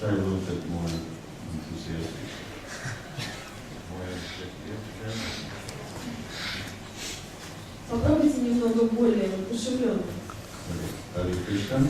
try a little bit more enthusiastic. Попробуйте немного более воодушевленно. Hare Krishna.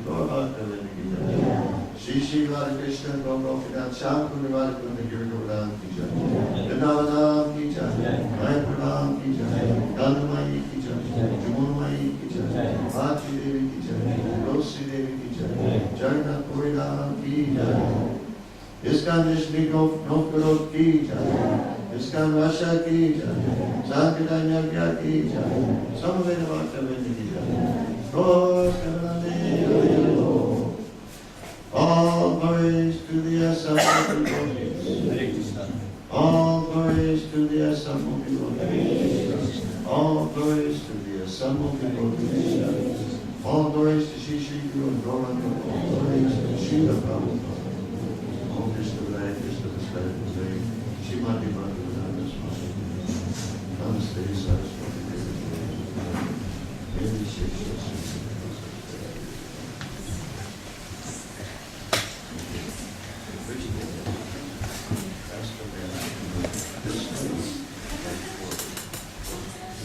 Lord, Shri Radha Krishna Gopinath Sham Kunivada Kunagiri Govardhan Ki Jai. Vrindavanam Ki Jai. Mayapurnam Ki Jai. Gandhamayi Ki Jai. Jamunamayi Ki Jai. Bhati Devi Ki Jai. Rosi Devi Ki Jai. Jagannath Purinam Ki Jai. Iskan Nizhny Novgorod Ki Jai. Iskan Russia Ki Jai. Sankirtan Yagya Ki Jai. Samaveda Bhakta-vrinda Ki Jai. Lord Kavanande. All glories to the assembled devotees. All glories to the assembled devotees. All glories to the assembled devotees. All glories to Shri Shri Guru and Gauranga. All glories to Srila Prabhupada. All Krishna Vijaya, Krishna Vijaya, Vijaya, Shrimati Madhava-Murari, Namaste, Saraswati Devi, Devi Shri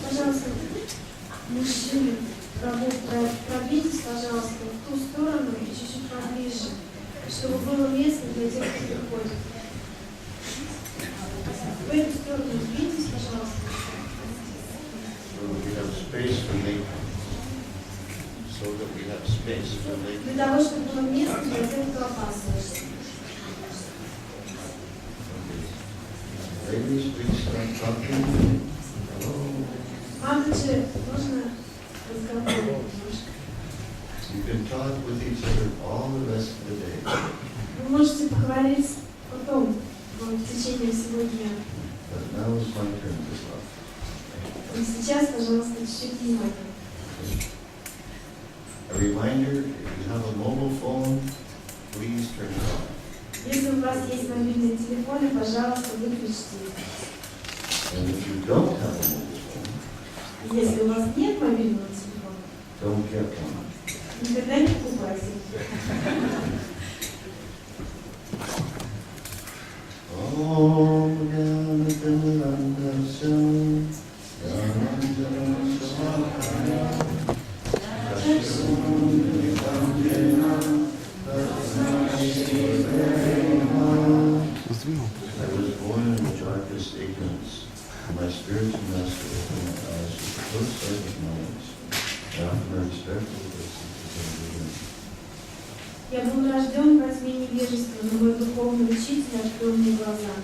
Пожалуйста, мужчины, пробейтесь, пожалуйста, в ту сторону и чуть-чуть поближе, чтобы было место для тех, кто приходит. В эту сторону сдвиньтесь, пожалуйста. Для того, чтобы было место для тех, кто опаздывает. Ladies, please start talking. Мамочки, можно разговаривать немножко? You can talk with each other all the rest of the day. Вы можете поговорить потом, в течение всего дня. But now is my turn to talk. И сейчас, пожалуйста, чуть-чуть внимания. A reminder, if you have a mobile phone, please turn it off. Если у вас есть мобильные телефоны, пожалуйста, выключите их. And if you don't have a mobile phone, Если у вас нет мобильного телефона, don't get one. никогда не покупайте. Om Jnana-Timirandasya Jnana-Jnana-Samapaya Tasya-Guru-Nitam Jena Tasya-Guru-Nitam. I was born in the darkest ignorance. My spiritual master opened my eyes with the close sight of knowledge. I offer my respectful obeisance to the Я был рожден во тьме невежества, но мой духовный учитель открыл мне глаза.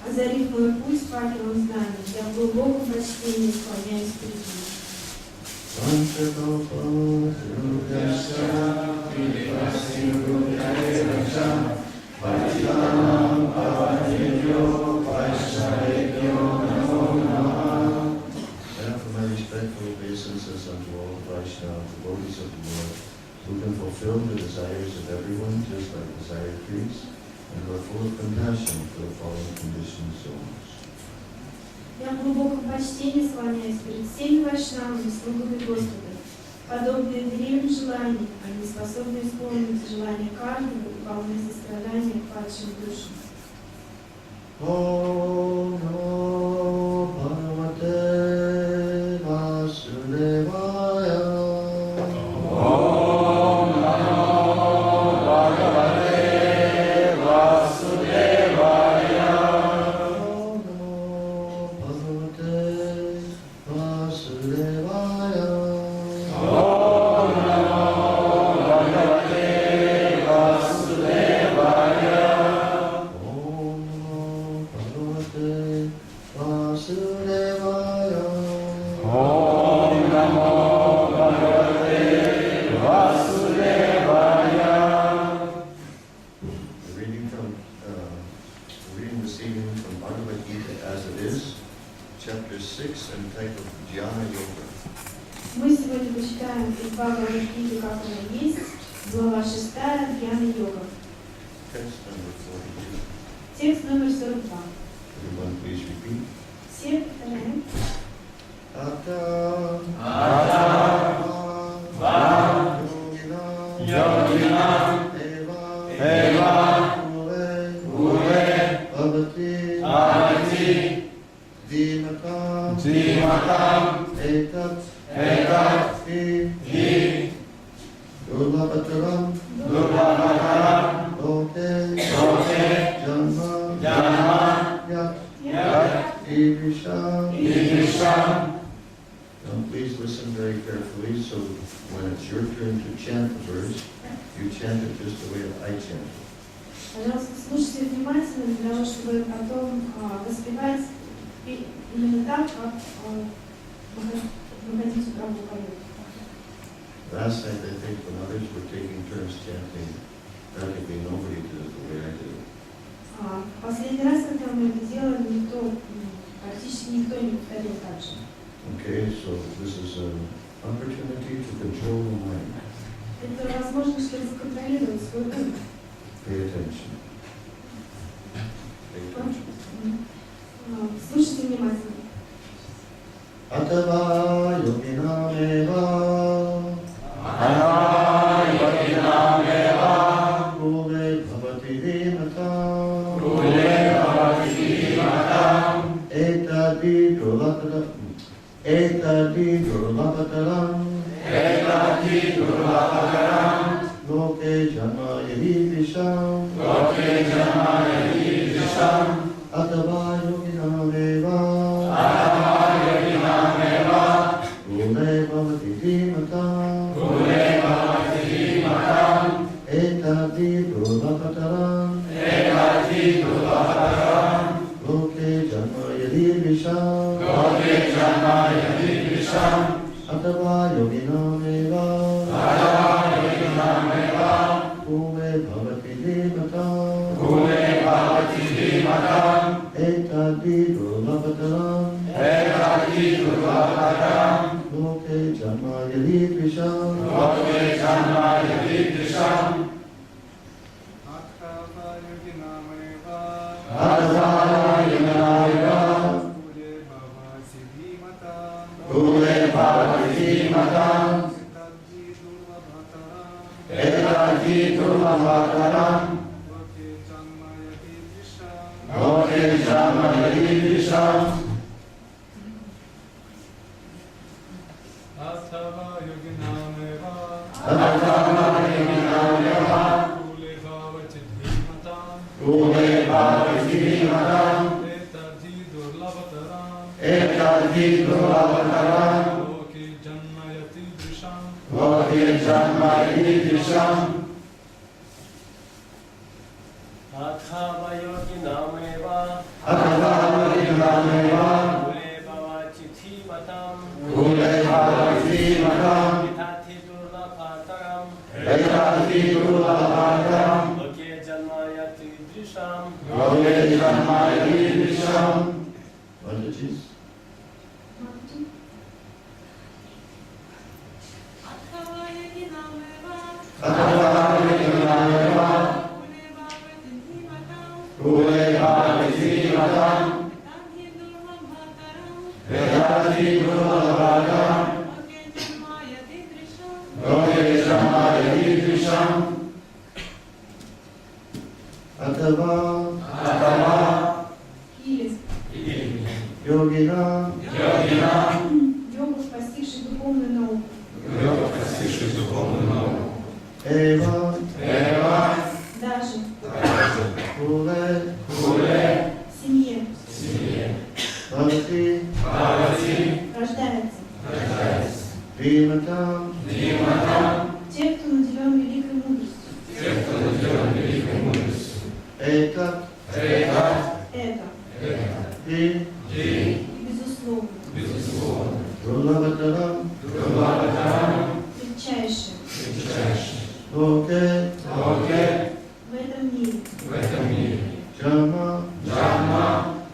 Озарив мой путь факелом знаний, я в глубоком почтении склоняюсь перед ним. Unto all Vaishnava, devotees of the Lord, who can fulfill the desires of everyone just like desire trees, and who are full of compassion for the fallen conditioned souls. Я в глубоком почтении склоняюсь перед всеми вайшнавами, слугами Господа. Подобные древним желаниям, они способны исполнить желания каждого и полны сострадания к падшим душам. Om Namo Bhagavate Vasudevaya. Om Namo Bhagavate Vasudevaya. Om Namo Bhagavate Vasudevaya. Om Namo Bhagavate Vasudevaya. Om Namo Bhagavate Vasudevaya. Om Namo Bhagavate Vasudevaya. Reading this evening from Madhava-Gita as it is, chapter 6, entitled Jnana Yoga. Мы сегодня почитаем из Бхагавад-гиты, как она есть, глава 6, Дьяна-йога. Text number 42. Текст номер 42. Everyone please repeat. Все повторяем. Ata Yoginam Eva Ure Bhavati Dhimakam Dhimakam Etat Etat Hi Hi Durlabhataram Durlabhataram carefully, so when it's your turn to chant the verse, you chant it just the way I chant it. Пожалуйста, слушайте внимательно, для того, чтобы потом воспевать именно так, как Маhadyuti Прабху поет. Last night, I think, when others were taking turns chanting, practically nobody did it the way I did it. Последний раз, когда мы это делали, практически никто не повторил так же. Okay, so this is an opportunity to control the mind. Это возможность, чтобы контролировать свой ум. Pay attention. Pay attention. Слушайте внимательно. Atava yogina meva. Kule bhavati dhimata. Etadi durlapataram. Loke janma yadi visham. Atava yogina meva. Kule bhavati dhimata. Etadi durlapataram. Loke janma yadi visham. Atava yogina meva. Kule bhavati dhimata. Etadi durlapataram. Loke janma yadi visham. Kule bhavati dhimata. Etadi durlapataram. Loke janma yadi visham. Atava yoginameva. Kule bhavati dhimata. Etadi durlapataram. Loke janma yadi visham. Atava yoginameva. Kule bhavati dhimatam. Etadi durlapataram. Loke janmayati drisham. Mataji's. Kule bhavati dhimata. Etadi durlapataram. Loke janma yadi visham. Atava Или yogina йогу, постигший духовную науку. eva Даже kule в семье bhavati рождается dhimata. те, кто наделен великой мудростью. Eta Это di безусловно durlapataram. величайшее Loke в этом мире janma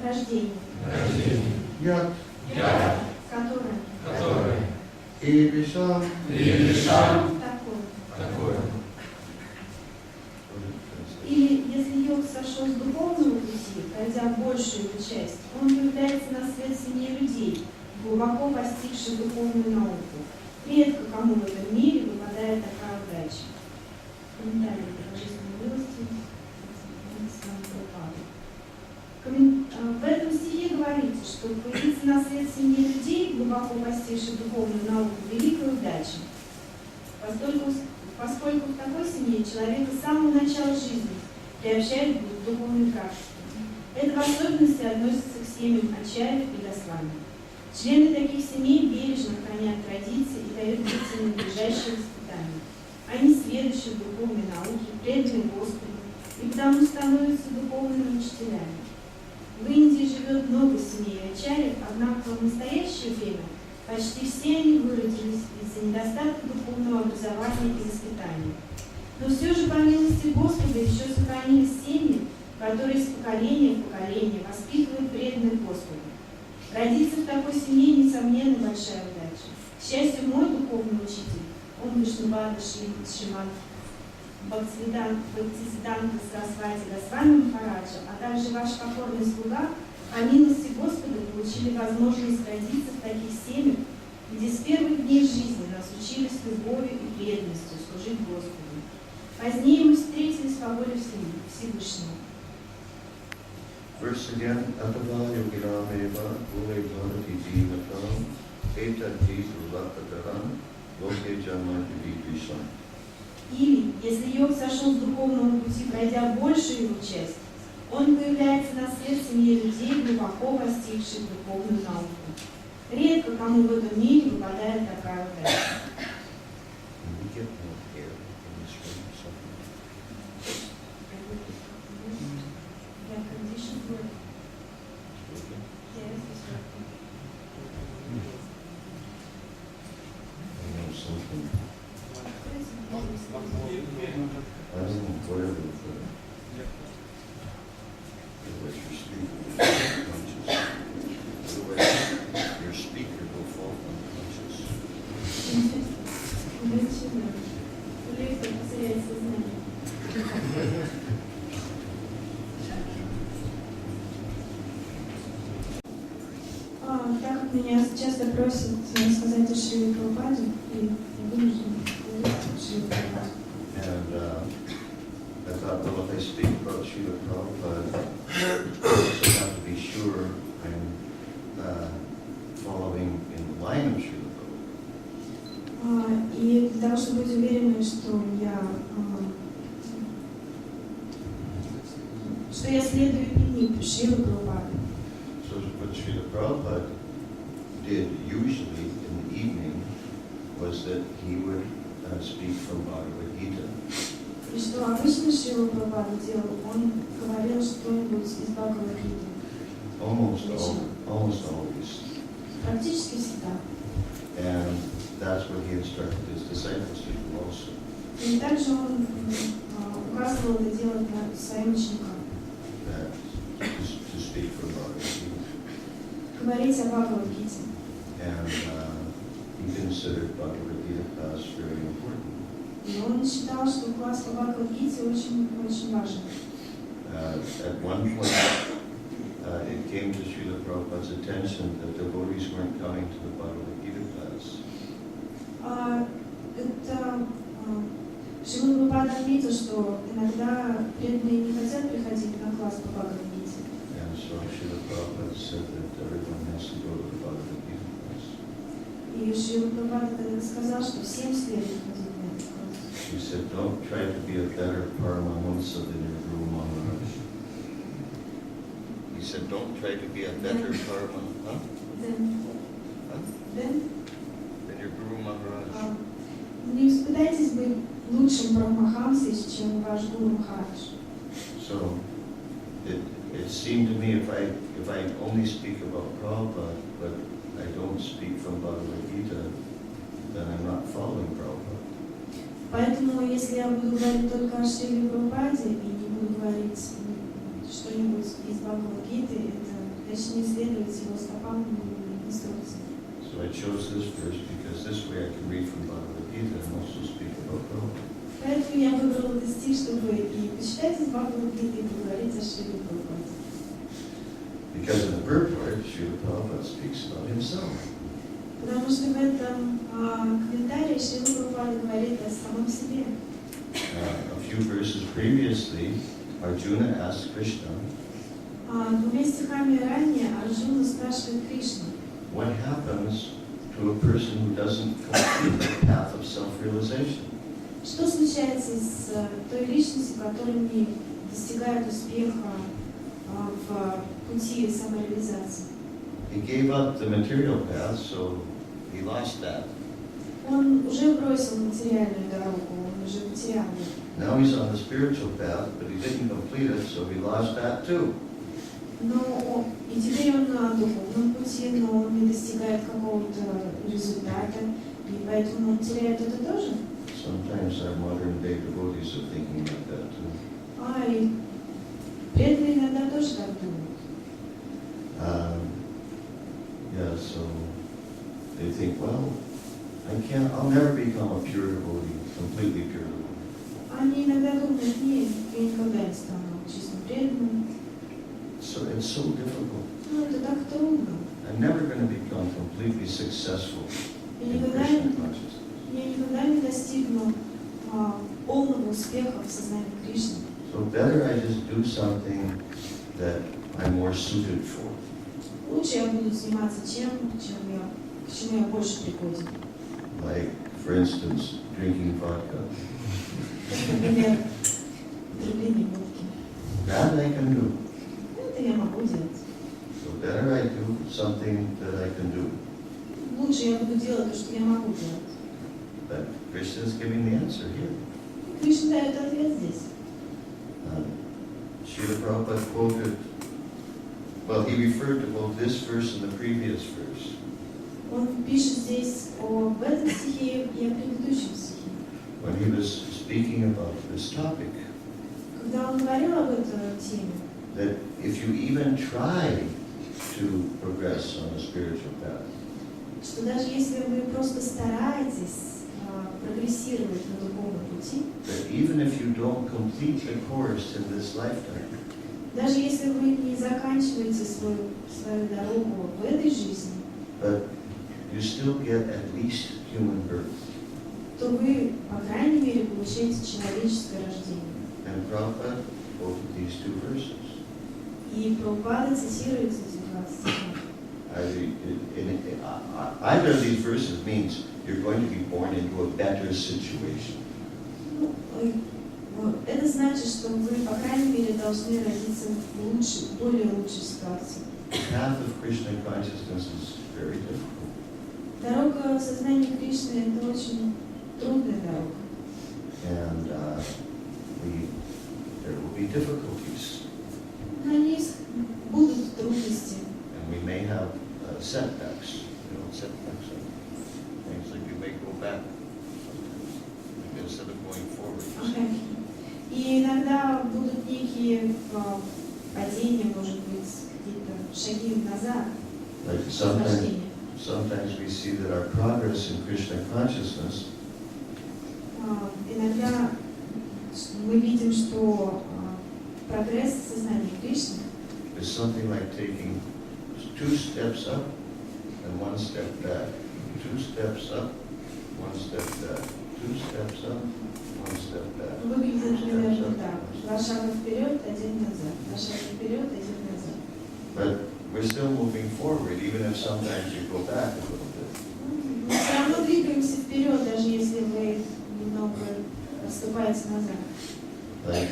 рождение, yat которое и visham. такое. Или если йог сошел с духовного пути, пройдя большую его часть, он появляется на свет сильнее людей, глубоко постигших духовную науку. Редко кому в этом мире выпадает такая удача. Комментарий Божественной милости. В этом стихе говорится, что появиться на свет сильнее людей, глубоко постигших духовную науку, великая удача. Поскольку в такой семье человек с самого начала жизни приобщает к духовным качествам. Это в особенности относится к семьям Ачарьев и Госвами. Члены таких семей бережно хранят традиции и дают детям надлежащее воспитание. Они сведущи в духовной науке, преданы Господу и потому становятся духовными учителями. В Индии живет много семей ачарьев, однако в настоящее время почти все они выродились из-за недостатка духовного образования и воспитания. Но все же, по милости Господа, еще сохранились семьи, которые из поколения в поколение воспитывают преданных Господу. Родиться в такой семье, несомненно, большая удача. К счастью, мой духовный учитель, он Вишнувада Шримад Бхактисиданта Сарасвати Госвами Махараджа, а также ваш покорный слуга, по милости Господа, получили возможность родиться в таких семьях, где с первых дней жизни нас учили с любовью и преданностью служить Господу. Позднее мы встретились по воле Всевышнего. Verse again, Atava Yogirameva Ule Bhavati Jivatam Etati Sulapataram Loke Janmati Vipisham. Или, если йог сошел с духовного пути, пройдя большую его часть, он появляется на свет в семье людей, глубоко постигших духовную науку. Редко кому в этом мире выпадает такая удача. Так как меня часто просят сказать о Шриле Прабхупаде, и я вынуждена говорить о Шриле Прабхупаде. And I thought, well, if I speak about Srila Prabhupada, I also have to be sure I'm following in the line of Srila Prabhupada. И для того, чтобы быть уверенной, что я следую линии Шрилы Прабхупады. So what Srila Prabhupada did usually in the evening was that he would speak from Bhagavad Gita. И что обычно Шрила Прабхупада делал, он говорил что-нибудь из Бхагавад-гиты. Almost always. Практически всегда. And that's what he instructed his disciples to do also. И также он указывал это делать своим ученикам. That to speak from Bhagavad Gita. Говорить о Бхагавад-гите. And he considered Bhagavad Gita class very important. И он считал, что класс по Бхагавад-гите очень важен. At one point, it came to Srila Prabhupada's attention that devotees weren't coming to the Bhagavad Gita class. Шрила Прабхупада отметил, что иногда преданные не хотят приходить на класс по Бхагавад-гите. And so Srila Prabhupada said that everyone has to go to the Bhagavad Gita class. И Шрила Прабхупада тогда сказал, что всем следует ходить на этот класс. He said, don't try to be a better Paramahamsa than your Guru Maharaj. He said, don't try to be a better Paramahamsa than your Guru Maharaj. Не испытайтесь быть лучшим Парамахамсой, чем ваш Гуру Махарадж. So it seemed to me if I only speak about Prabhupada, but I don't speak from Bhagavad Gita, then I'm not following Prabhupada. Поэтому, если я буду говорить только о Шриле Прабхупаде и не буду говорить что-нибудь из Бхагавад-гиты, это точнее следовать его стопам и инструкциям. So I chose this verse because this way I can read from Bhagavad Gita and also speak about Prabhupada. Поэтому я выбрала этот стих, чтобы и почитать из Бхагавад-гиты, и поговорить о Шриле Прабхупаде. Because in the purport, Srila Prabhupada speaks about himself. Потому что в этом комментарии Шрила Прабхупада говорит о самом себе. A few verses previously, Arjuna asked Krishna, Двумя стихами ранее Арджуна спрашивает Кришну, what happens to a person who doesn't complete the path of self-realization? что случается с той личностью, которая не достигает успеха в пути самореализации? he gave up the material path, so he lost that. Он уже бросил материальную дорогу, он уже потерял ее. Now he's on the spiritual path, but he didn't complete it, so he lost that too. Но и теперь он на духовном пути, но он не достигает какого-то результата, и поэтому он теряет это тоже. Sometimes our modern day devotees are thinking like that too. И преданные иногда тоже так думают. Yeah, so they think, well, I'll never become a pure devotee, completely pure devotee. Они иногда думают, нет, я никогда не стану чистым преданным. So it's so difficult. Ну, это так трудно. I'm never going to become completely successful Я in никогда, Krishna consciousness. я никогда не достигну полного успеха в сознании Кришны. So better I just do something that I'm more suited for. Лучше я буду заниматься к чему я больше пригоден. Like, for instance, drinking vodka. Например, употребление водки. That I can do. Это я могу делать. So better I do something that I can do. Лучше я буду делать то, что я могу делать. But Krishna is giving the answer here. Кришна дает ответ здесь. Srila Prabhupada quoted, well, he referred to both this verse and the previous verse. Он пишет здесь об этом стихе и о предыдущем стихе. When he was speaking about this topic, Когда он говорил об этой теме, that if you even try to progress on the spiritual path, что даже если вы просто стараетесь прогрессировать на духовном пути, that even if you don't complete the course in this lifetime, даже если вы не заканчиваете свою дорогу в этой жизни, but you still get at least human birth. то вы, по крайней мере, получаете человеческое рождение. And Prabhupada quoted these two verses. И Прабхупада цитирует эти два стиха. Either of these verses means you're going to be born into a better situation. Это значит, что вы, по крайней мере, должны родиться в более лучшей ситуации. The path of Krishna consciousness is very difficult. Дорога сознания Кришны – это очень трудная дорога. And there will be difficulties. На них будут трудности. And we may have setbacks. Setbacks are things like you may go back instead of going forward. И иногда будут некие падения, может быть, какие-то шаги назад. Like sometimes we see that our progress in Krishna consciousness Иногда мы видим, что прогресс сознания Кришны is something like taking 2 steps up and 1 step back. 2 steps up, 1 step back. 2 steps up, 1 step back. выглядит примерно так. 2 шага вперед, 1 назад. 2 шага вперед, 1 назад. But we're still moving forward, even if sometimes you go back a little bit. Мы все равно двигаемся вперед, даже если вы немного отступаете назад. Like,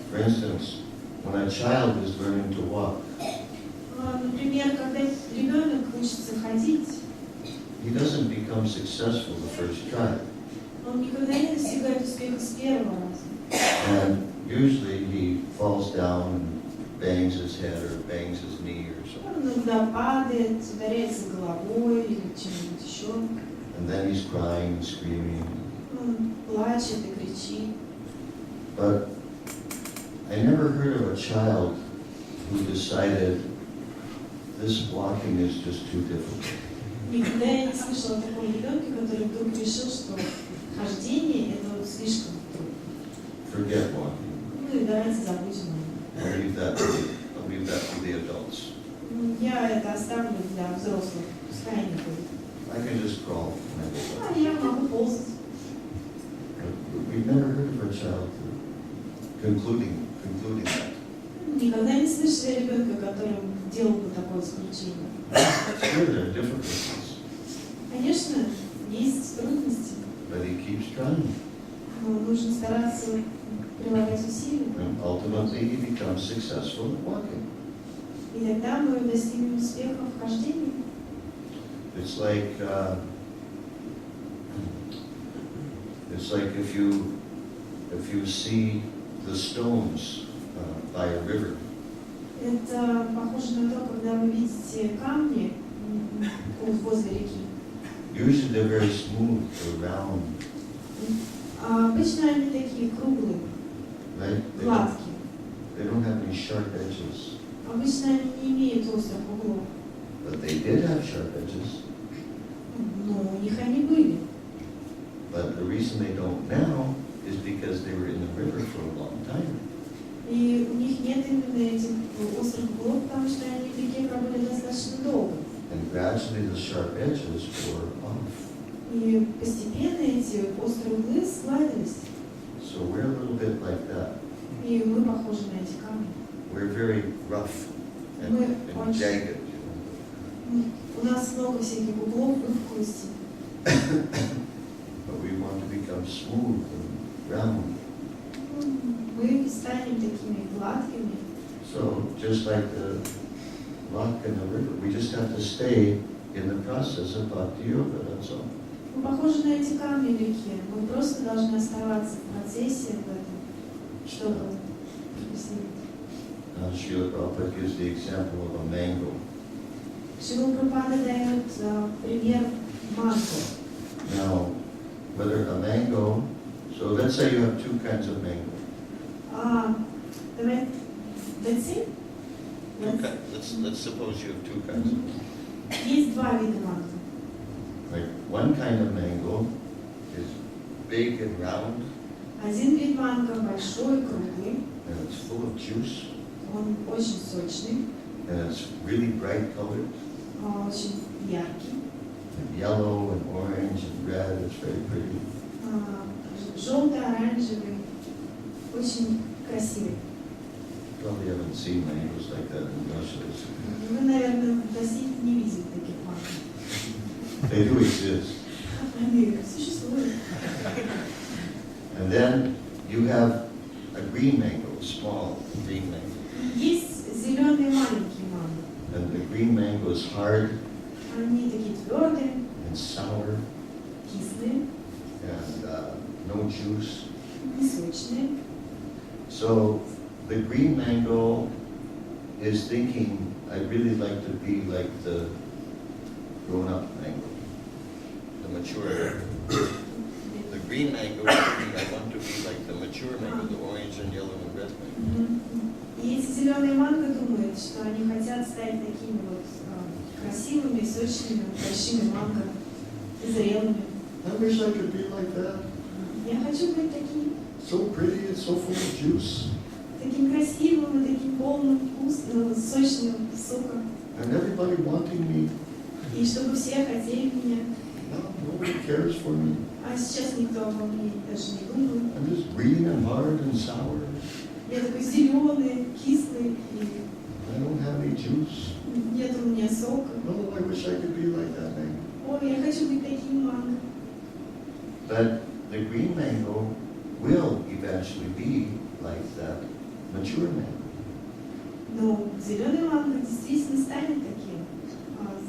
for instance, when a child is learning to walk, Например, когда ребенок учится ходить, he doesn't become successful the first try. он никогда не достигает успеха с первого раза. And usually he falls down and bangs his head or bangs his knee or something. Он иногда падает, ударяется головой или чем-нибудь еще. And then he's crying and screaming. Он плачет и кричит. But I never heard of a child who decided this walking is just too difficult. Никогда я не слышала о таком ребенке, который вдруг решил, что хождение это вот слишком трудно. Forget walking. Ну и давайте забудем. I'll leave that to the adults. Я это оставлю для взрослых, пускай они ходят. I can just crawl when I go Я могу ползать. back. We've never heard of a child concluding that. Никогда не слышали о ребенке, который делал бы такое исключение. Sure, there are difficulties, Конечно, есть трудности, but he keeps trying. но нужно стараться прилагать усилия. And ultimately he becomes successful at walking. И тогда мы достигнем успеха в хождении. It's like if you see the stones by a river. Это похоже на то, когда вы видите камни возле реки. Usually they're very smooth or round, А обычно они такие круглые, right? гладкие. They don't have any sharp edges, Обычно они не имеют острых углов. but they did have sharp edges. Но у них они были. But the reason they don't now is because they were in the river for a long time. И у них нет именно этих острых углов, потому что они в реке пробыли достаточно долго. And gradually the sharp edges wore off. И постепенно эти острые углы сгладились. So we're a little bit like that. И мы похожи на эти камни. We're very rough and, and jagged, you know. У нас много всяких углов, выпуклостей. But we want to become smooth and round. Мы станем такими гладкими. So just like the rock in the river, we just have to stay in the process of bhakti yoga, that's all. Мы похожи на эти камни в реке. Мы просто должны оставаться в процессе в этом, чтобы присоединиться. Srila Prabhupada gives the example of a mango. Шрила Прабхупада дает пример манго. Now, whether a mango, so let's say you have two kinds of mango. Давай, let's see. Let's suppose you have two kinds of mango. Есть два вида манго. Like one kind of mango is big and round, Один вид манго большой, круглый, and it's full of juice, он очень сочный, and it's really bright colored, очень яркий, and yellow and orange and red, it's very pretty. желтый, оранжевый, очень красивый. Probably haven't seen mangoes like that in Russia. Вы, наверное, в России не видели таких манго. They do exist. Они существуют. And then you have a green mango, small green mango. Есть зеленые маленькие манго. And the green mango is hard Они такие твердые, and sour кислые, and no juice. не сочные. So the green mango is thinking, I'd really like to be like the grown-up mango, the mature mango. The green mango is thinking, I want to be like the mature mango, the orange and yellow and red mango. И эти зеленые манго думают, что они хотят стать такими вот красивыми, сочными, большими манго, зрелыми. I wish I could be like that. Я хочу быть таким, So pretty and so full of juice. таким красивым и таким полным вкусным, сочным соком. And everybody wanting me. И чтобы все хотели меня. No, nobody cares for me. А сейчас никто обо мне даже не думает. I'm just green and hard and sour. Я такой зеленый, кислый, и I don't have any juice. нет у меня сока. No, I wish I could be like that mango. Ой, я хочу быть таким манго. But the green mango will eventually be like that mature mango. Но зеленый манго действительно станет таким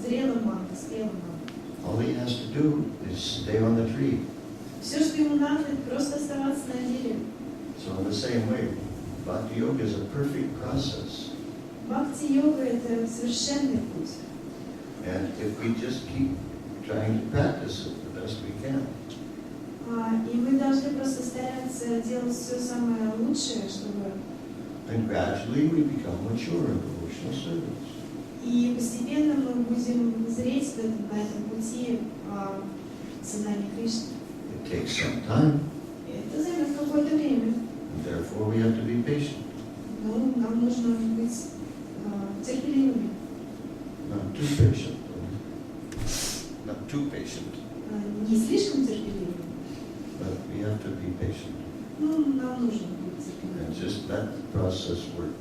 зрелым манго, спелым манго. All he has to do is stay on the tree. Все, что ему надо, это просто оставаться на дереве. So in the same way, Bhakti Yoga is a perfect process. Бхакти-йога – это совершенный путь. And if we just keep trying to practice it the best we can, И мы должны просто стараться делать все самое лучшее, чтобы then gradually we become mature in devotional service. и постепенно мы будем зреть на этом пути сознания Кришны. It takes some time, Это займет какое-то время. and therefore we have to be patient, Но нам нужно быть терпеливыми, not too patient, not too patient, не слишком терпеливыми. but we have to be patient Нам нужно быть терпеливыми. and just let the process work.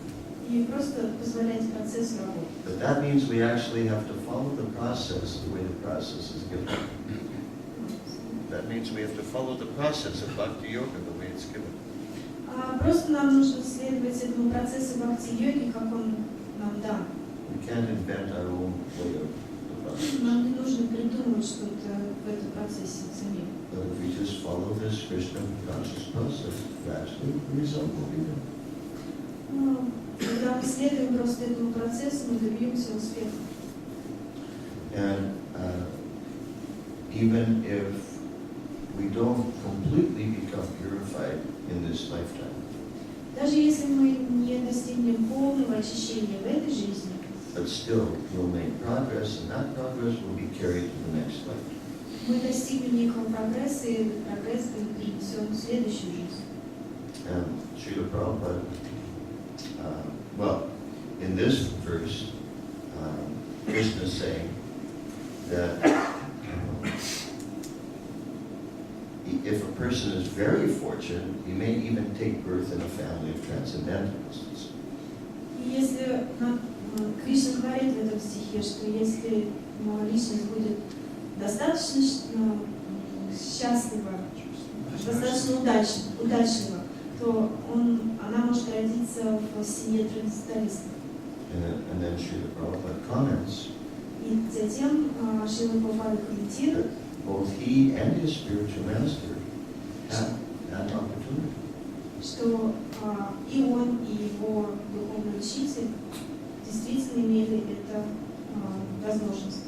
И просто позволять процессу работать. But that means we actually have to follow the process the way the process is given. That means we have to follow the process of Bhakti Yoga the way it's given. Просто нам нужно следовать этому процессу бхакти-йоги, как он нам дан. We can't invent our own way of the process. Нам не нужно придумывать что-то в этом процессе самим. But if we just follow this Krishna conscious process, gradually the result will be there. Ну, когда мы следуем просто этому процессу, мы добьемся успеха. And even if we don't completely become purified in this lifetime, Даже если мы не достигнем полного очищения в этой жизни, but still we'll make progress, and that progress will be carried to the next life. мы достигнем некого прогресса, и этот прогресс будет перенесен в следующую жизнь. And Srila Prabhupada, well, in this verse, Krishna is saying that if a person is very fortunate, he may even take birth in a family of transcendentalists. И если Кришна говорит в этом стихе, что если личность будет достаточно счастлива, достаточно удачлива, то она может родиться в семье трансценденталистов. And then Srila Prabhupada comments И затем Шрила Прабхупада комментирует, both he and his spiritual master had that opportunity. что и он, и его духовный учитель действительно имели эту возможность.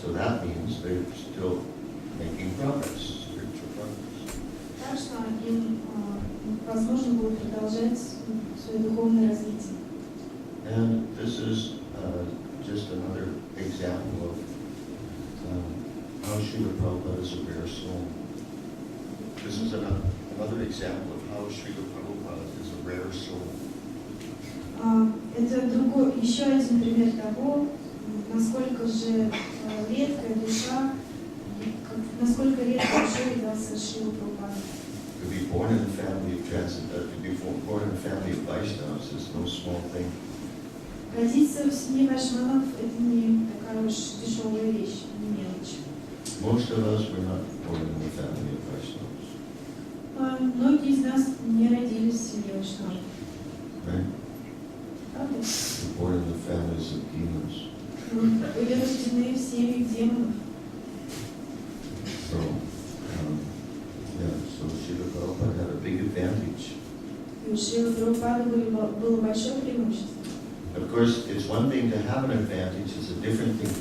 So that means they're still making progress, spiritual progress. Так что им возможно было продолжать свое духовное развитие. And this is just another example of how Srila Prabhupada is a rare soul. This is another example of how Srila Prabhupada is a rare soul. Это еще один пример того, насколько же редкая душа, насколько редкой душой являлся Шрила Прабхупада. To be born in a family of to be born in a family of Vaishnavas is no small thing. Родиться в семье вайшнавов – это не такая уж тяжелая вещь, не мелочь. Most of us were not born in a family of Vaishnavas. Многие из нас не родились в семье вайшнавов. Right? Правда? We're born in the families of demons. Были рождены в семьях демонов. So, so Srila Prabhupada had a big advantage. И у Шрилы Прабхупады было большое преимущество. Of course, it's one thing to have an advantage, it's a different thing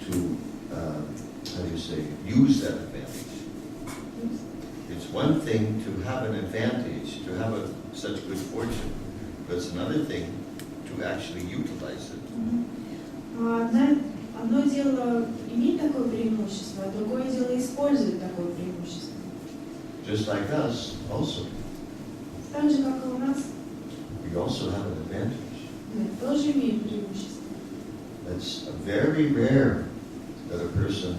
to how do you say, use that advantage. It's one thing to have an advantage, to have such good fortune, but it's another thing to actually utilize it. Одно дело иметь такое преимущество, а другое дело использовать такое преимущество. Just like us, also, Так же, как и у нас, we also have an advantage. мы тоже имеем преимущество. It's very rare that a person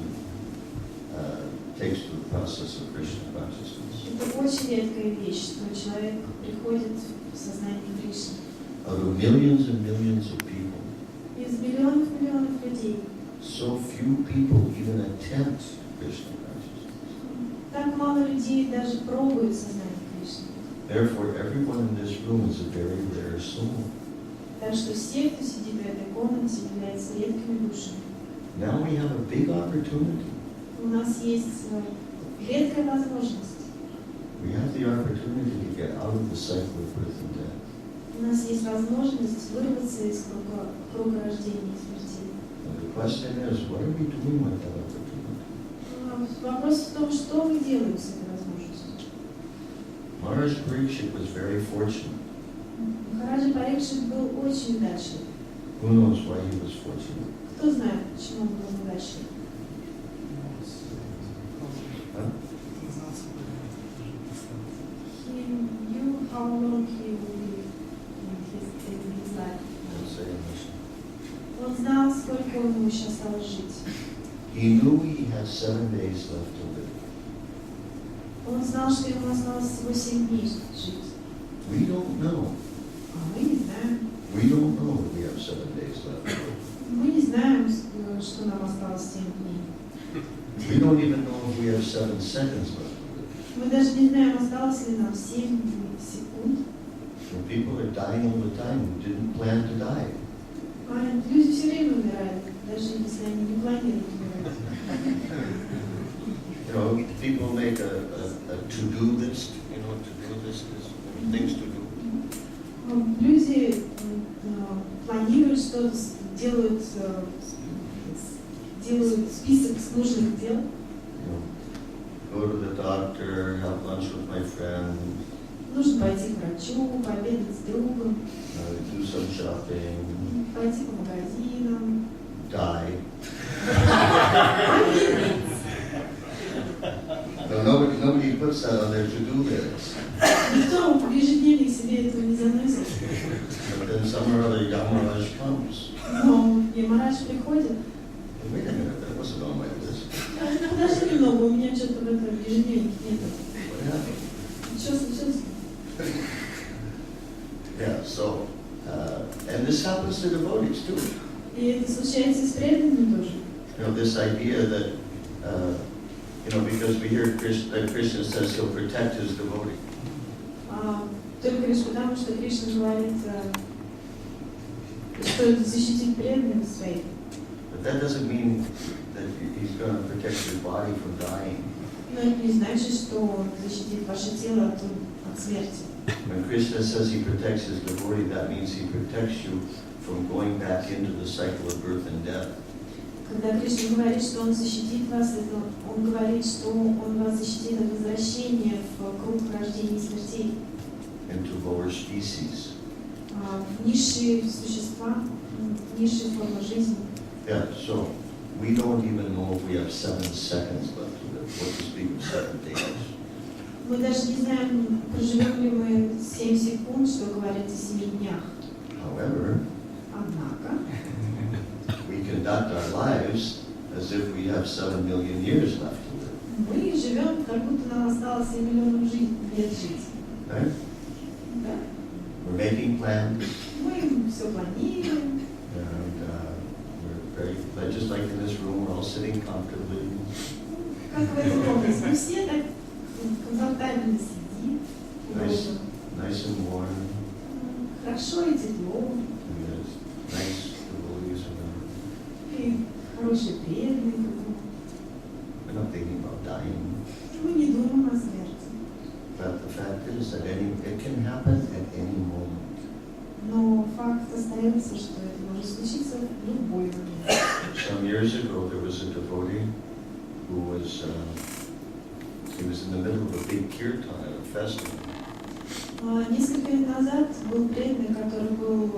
takes to the process of Krishna consciousness. Это очень редкая вещь, что человек приходит в сознание Кришны. Out of millions and millions of people, Из миллионов людей so few people even attempt Krishna consciousness. так мало людей даже пробуют сознание Кришны. Therefore, everyone in this room is a very rare soul. Так что все, кто сидит в этой комнате, являются редкими душами. Now we have a big opportunity. У нас есть редкая возможность. We have the opportunity to get out of the cycle of birth and death. У нас есть возможность вырваться из круга рождения и смерти. And the question is, what are we doing with that opportunity? Вопрос в том, что мы делаем с этой возможностью. Maharaj Parikshit was very fortunate. Махараджа Парикшит был очень удачлив. Who knows why he was fortunate? Кто знает, почему он был удачлив? Huh? He knew how long he will live in his life. I'll say in this. Он знал, сколько ему еще осталось жить. He knew he had 7 days left to live. Он знал, что ему осталось всего 7 дней жить. We don't know. А мы не знаем. We don't know that we have 7 days left. Мы не знаем, что нам осталось 7 дней. We don't even know if we have 7 seconds left to live. Мы даже не знаем, осталось ли нам 7 секунд. And people are dying all the time who didn't plan to die. Люди все время умирают, даже если они не планируют умирать. You know, people make a to-do list, you know, to-do list is things to do. Люди планируют что-то, делают список нужных дел. You know, go to the doctor, have lunch with my friend, Нужно пойти к врачу, пообедать с другом, do some shopping, пойти по магазинам. die. No, nobody puts that on their to-do list. Никто в ежедневник себе этого не заносит. But then some or other Yamaraj comes. Но Ямараш приходит. Wait a minute, that wasn't on my list. Подожди немного, у меня что-то в этом ежедневнике нет. What happened? Что случилось? Yeah, so, and this happens to devotees too. И это случается и с преданными тоже. You know, this idea that, you know, because we hear Krishna says he'll protect his devotee. Только лишь потому, что Кришна говорит, что это защитить преданных своих. But that doesn't mean that he's going to protect your body from dying. Но это не значит, что он защитит ваше тело от смерти. When Krishna says he protects his devotee, that means he protects you from going back into the cycle of birth and death. Когда Кришна говорит, что он защитит вас, это он говорит, что он вас защитит от возвращения в круг рождения и смертей, Into lower species. в низшие существа, в низшие формы жизни. Yeah, so we don't even know if we have 7 seconds left to live. What to speak of 7 days? Мы даже не знаем, проживем ли мы 7 секунд, что говорит о 7 днях. However, Однако, we conduct our lives as if we have 7 million years left to live. мы живем, как будто нам осталось 7 миллионов лет жить. Right? Да? We're making plans, Мы все планируем. and we're very, like, just like in this room, we're all sitting comfortably. Как в этом образе. Мы все так комфортабельно сидим. Nice and warm. Хорошо и тепло. And there's nice devotees around. И хорошие преданные кругом. We're not thinking about dying. Мы не думаем о смерти. But the fact is that it can happen at any moment. Но факт остается, что это может случиться в любой момент. Some years ago, there was a devotee who was, he was in the middle of a big kirtan at a festival. Несколько лет назад был преданный, который был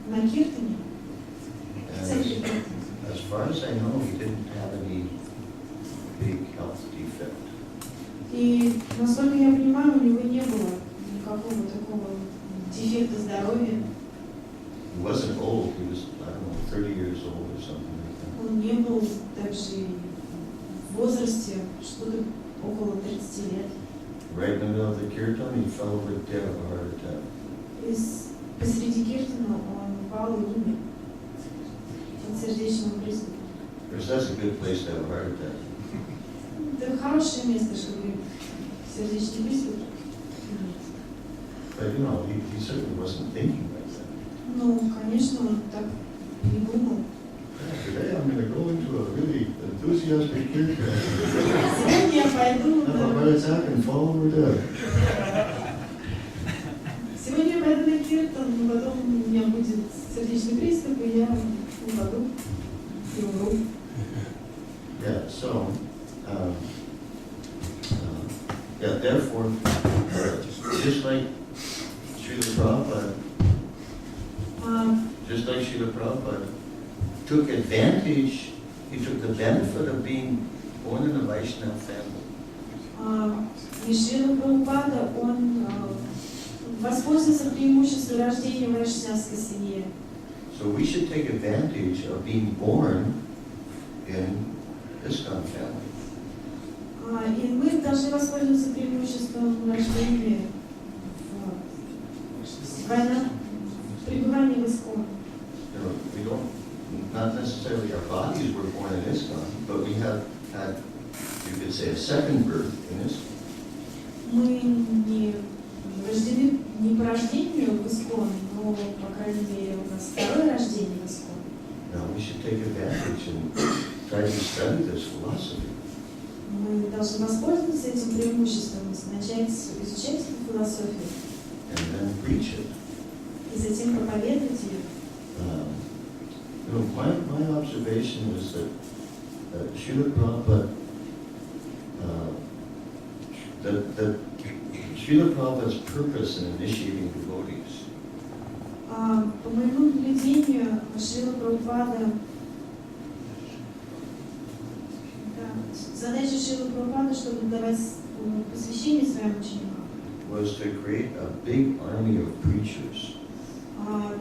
на киртане. В центре киртана. As far as I know, he didn't have any big health defect. И, насколько я понимаю, у него не было никакого такого дефекта здоровья. He wasn't old, he was, I don't know, 30 years old or something like that. Он не был также в возрасте, что-то около 30 лет. Right in the middle of the kirtan, he fell over dead of a heart attack. И посреди киртана он упал и умер от сердечного приступа. Because that's a good place to have a heart attack. Это хорошее место, чтобы сердечный приступ иметь. But you know, he certainly wasn't thinking like that. Ну, конечно, он так не думал. Today I'm going to go into a really enthusiastic kirtan. Сегодня я пойду Have a heart attack and fall over dead. Сегодня я пойду на киртан, но потом у меня будет сердечный приступ, и я упаду и умру. Yeah, so, yeah, therefore, just like Srila Prabhupada took advantage, he took the benefit of being born in a Vaishnava family. И Шрила Прабхупада, он воспользовался преимуществом рождения в вайшнавской семье. So we should take advantage of being born in ISKCON family. И мы должны воспользоваться преимуществом рождения в пребывании в ISKCON. You know, we don't, not necessarily our bodies were born in ISKCON, but we have had, you could say, a second birth in ISKCON. Мы не рождены, не по рождению в Искон, но, по крайней мере, у нас второе рождение в Искон. Now we should take advantage and try to study this philosophy. Мы должны воспользоваться этим преимуществом, начать изучать эту философию And then preach it. и затем проповедовать ее. My observation is that Srila Prabhupada, that Srila Prabhupada's purpose in initiating devotees По моему наблюдению, Шрила Прабхупада, задача Шрила Прабхупады, чтобы давать посвящение своим ученикам, was to create a big army of preachers.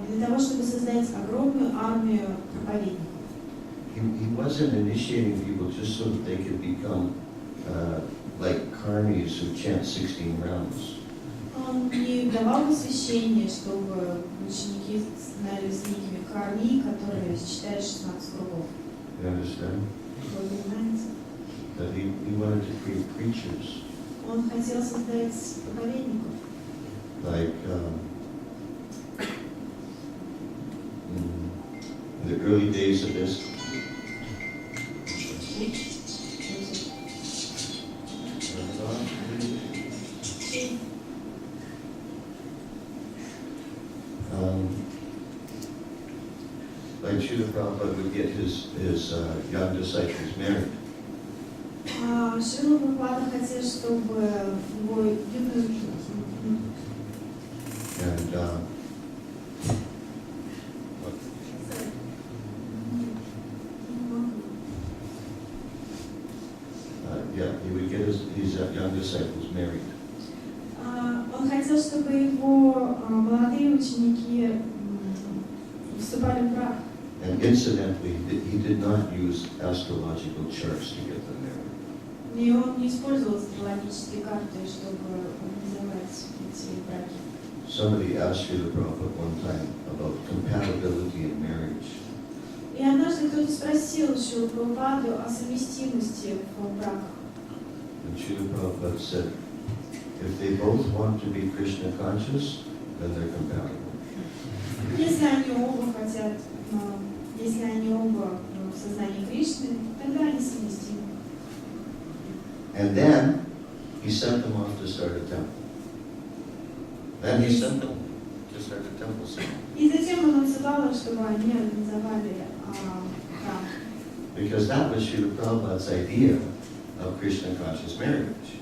для того, чтобы создать огромную армию проповедников. He wasn't initiating people just so that they could become like karmis who chant 16 rounds. Он не давал посвящение, чтобы ученики становились некими карми, которые читают 16 кругов. You understand? Вы понимаете? That he wanted to create preachers Он хотел создать проповедников, like in the early days of this. Like Srila Prabhupada would get his young disciples married. Шрила Прабхупада хотел, чтобы его юные And he would get his young disciples married. Он хотел, чтобы его молодые ученики вступали в брак. And incidentally, he did not use astrological charts to get them married. И он не использовал астрологические карты, чтобы организовать эти браки. Somebody asked Srila Prabhupada one time about compatibility in marriage. И однажды кто-то спросил Шрилу Прабхупаду о совместимости в браках. And Srila Prabhupada said, if they both want to be Krishna conscious, then they're compatible. Если они оба хотят, если они оба в сознании Кришны, тогда они совместимы. And then he sent them off to start a temple. Then he sent them to start a temple. И затем он отсылал их, чтобы они организовали храм. Because that was Srila Prabhupada's idea of Krishna conscious marriage.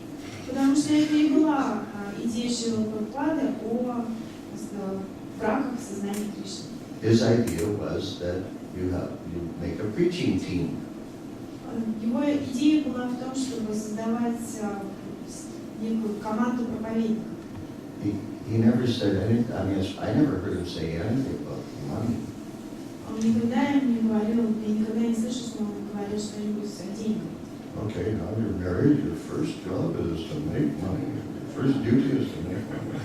Потому что это и была идея Шрилы Прабхупады о браках в сознании Кришны. His idea was that you make a preaching team. Его идея была в том, чтобы создавать некую команду проповедников. He never said anything. I mean, I never heard him say anything about money. Он никогда не говорил, я никогда не слышал, что он говорил что-нибудь о деньгах. Okay, now you're married. Your first job is to make money. Your first duty is to make money.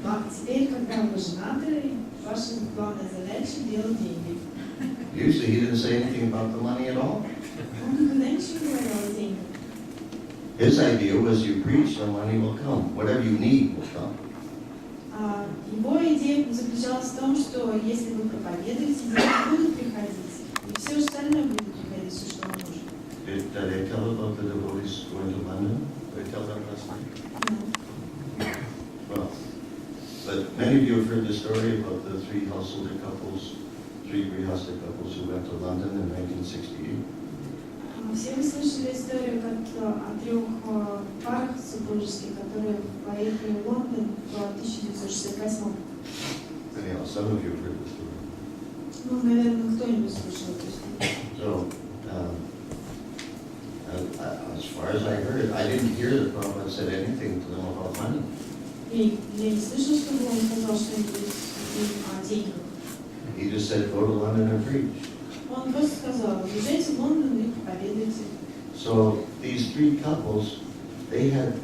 А теперь, когда вы женаты, ваша главная задача – делать деньги. Usually, he didn't say anything about the money at all. Он никогда ничего не говорил о деньгах. His idea was you preach, the money will come. Whatever you need will come. Его идея заключалась в том, что если вы проповедуете, деньги будут приходить, и все остальное будет приходить, все, что вам нужно. Did they tell about the devotees going to London? Did they tell them last night? Well, but many of you have heard the story about the three householder couples, three Grihasta couples who went to London in 1968. Все вы слышали историю о трех парах супружеских, которые поехали в Лондон в 1968 году. Anyhow, some of you have heard the story. Ну, наверное, кто-нибудь слышал эту историю. So, as far as I heard, I didn't hear that Prabhupada said anything to them about money. Я не слышал, чтобы он сказал что-нибудь о деньгах. He just said, go to London and preach. Он просто сказал, езжайте в Лондон и проповедуйте. So these three couples, they had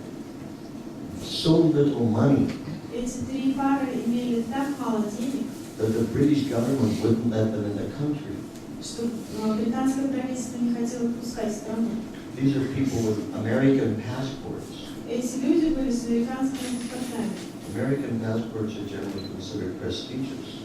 so little money Эти три пары имели так мало денег, that the British government wouldn't let them in the country. что британское правительство не хотело пускать страну. These are people with American passports. Эти люди были с американскими паспортами. American passports are generally considered prestigious,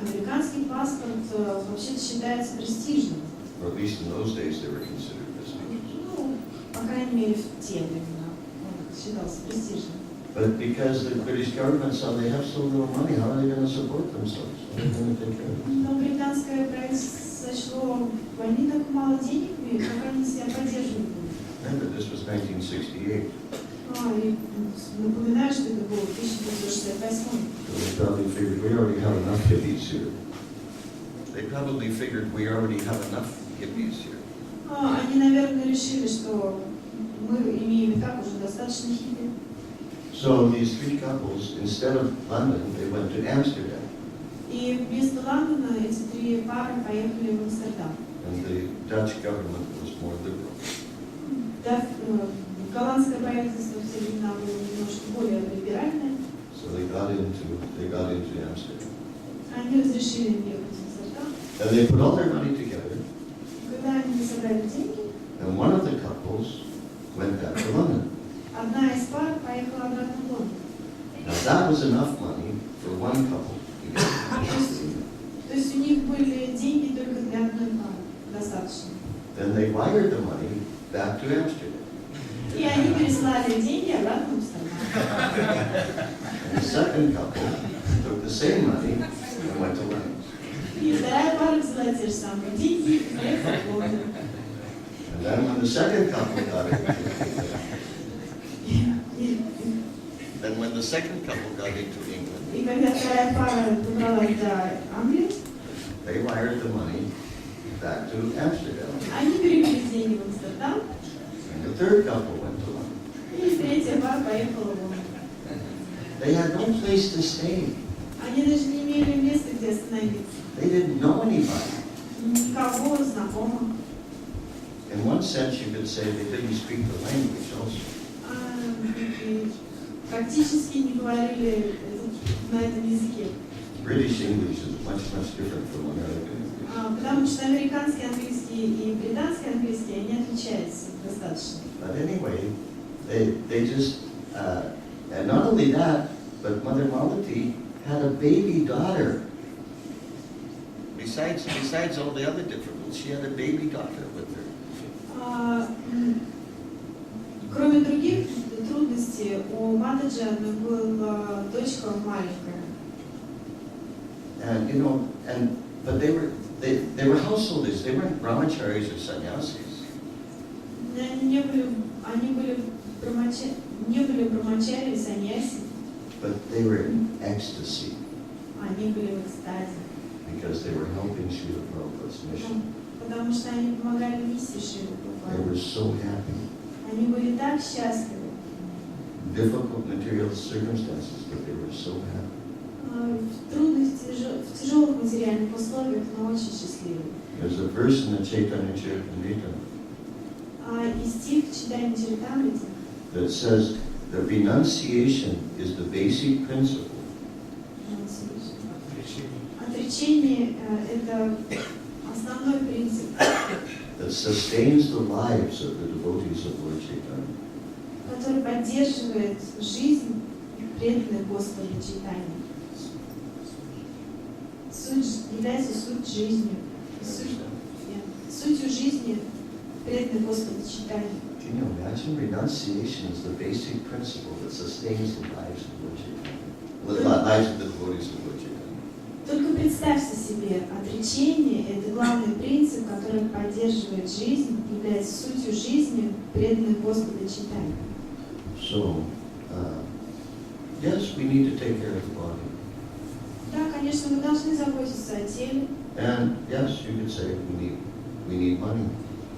Американский паспорт вообще-то считается престижным. or at least in those days they were considered prestigious. Ну, по крайней мере, в те времена он считался престижным. But because the British government saw they have so little money, how are they going to support themselves? How are they going to take care of it? Но британское правительство сочло, они так мало денег имеют, как они себя поддерживать будут. Remember, this was 1968, И напоминаю, что это было 1968. so they probably figured we already have enough hippies here. They probably figured we already have enough hippies here. Они, наверное, решили, что мы имеем и так уже достаточно хиппи. So these three couples, instead of London, they went to Amsterdam. И вместо Лондона эти три пары поехали в Амстердам. And the Dutch government was more liberal. Да, голландское правительство в те времена было немножко более либеральное. So they got into Amsterdam. Они разрешили им ехать в Амстердам. And they put all their money together, Когда они собрали деньги, and one of the couples went back to London. одна из пар поехала обратно в Лондон. Now that was enough money for one couple to get to Amsterdam. То есть у них были деньги только для одной пары. Достаточно. Then they wired the money back to Amsterdam. И они переслали деньги обратно в Амстердам. And the second couple took the same money and went to London. И вторая пара взяла те же самые деньги и поехала в Лондон. And then when the second couple got into England, И когда вторая пара добралась до Англии, they wired the money back to Amsterdam. они перевели деньги в Амстердам, And the third couple went to London. и третья пара поехала в Лондон. They had no place to stay. Они даже не имели места, где остановиться. They didn't know anybody. Никого знакомых. In one sense, you could say they didn't speak the language also. И практически не говорили на этом языке. British English is much, much different from American English. Потому что американский английский и британский английский, они отличаются достаточно. But anyway, they just, and not only that, but Mother Mahadyuti had a baby daughter. Besides all the other difficulties, she had a baby daughter with her. Кроме других трудностей, у Мададжа была дочка маленькая. And you know, but they were householders. They weren't brahmacharis or sannyasis. Они были брамачари, саньяси, But they were in ecstasy они были в экстазе. because they were helping Srila Prabhupada's mission. Потому что они помогали миссии Шрилы They were Прабхупады. so happy. Они были так счастливы. Difficult material circumstances, but they were so happy. В трудных, в тяжелых материальных условиях, но очень счастливы. There's a verse in the Chaitanya Charitamrita И стих Чайтанья Чаритамрити that says that renunciation is the basic principle отречение – это основной принцип, that sustains the lives of the devotees of Lord Chaitanya. который поддерживает жизнь преданных Господу Чайтаньи. Является суть жизни, сутью жизни преданных Господу Чайтаньи. Can you imagine? Renunciation is the basic principle that sustains the lives of Lord Chaitanya. The lives of the devotees of Lord Chaitanya. Только представьте себе, отречение – это главный принцип, который поддерживает жизнь, является сутью жизни преданных Господу Чайтаньи. So, yes, we need to take care of the body. Да, конечно, мы должны заботиться о теле. And yes, you could say we need money.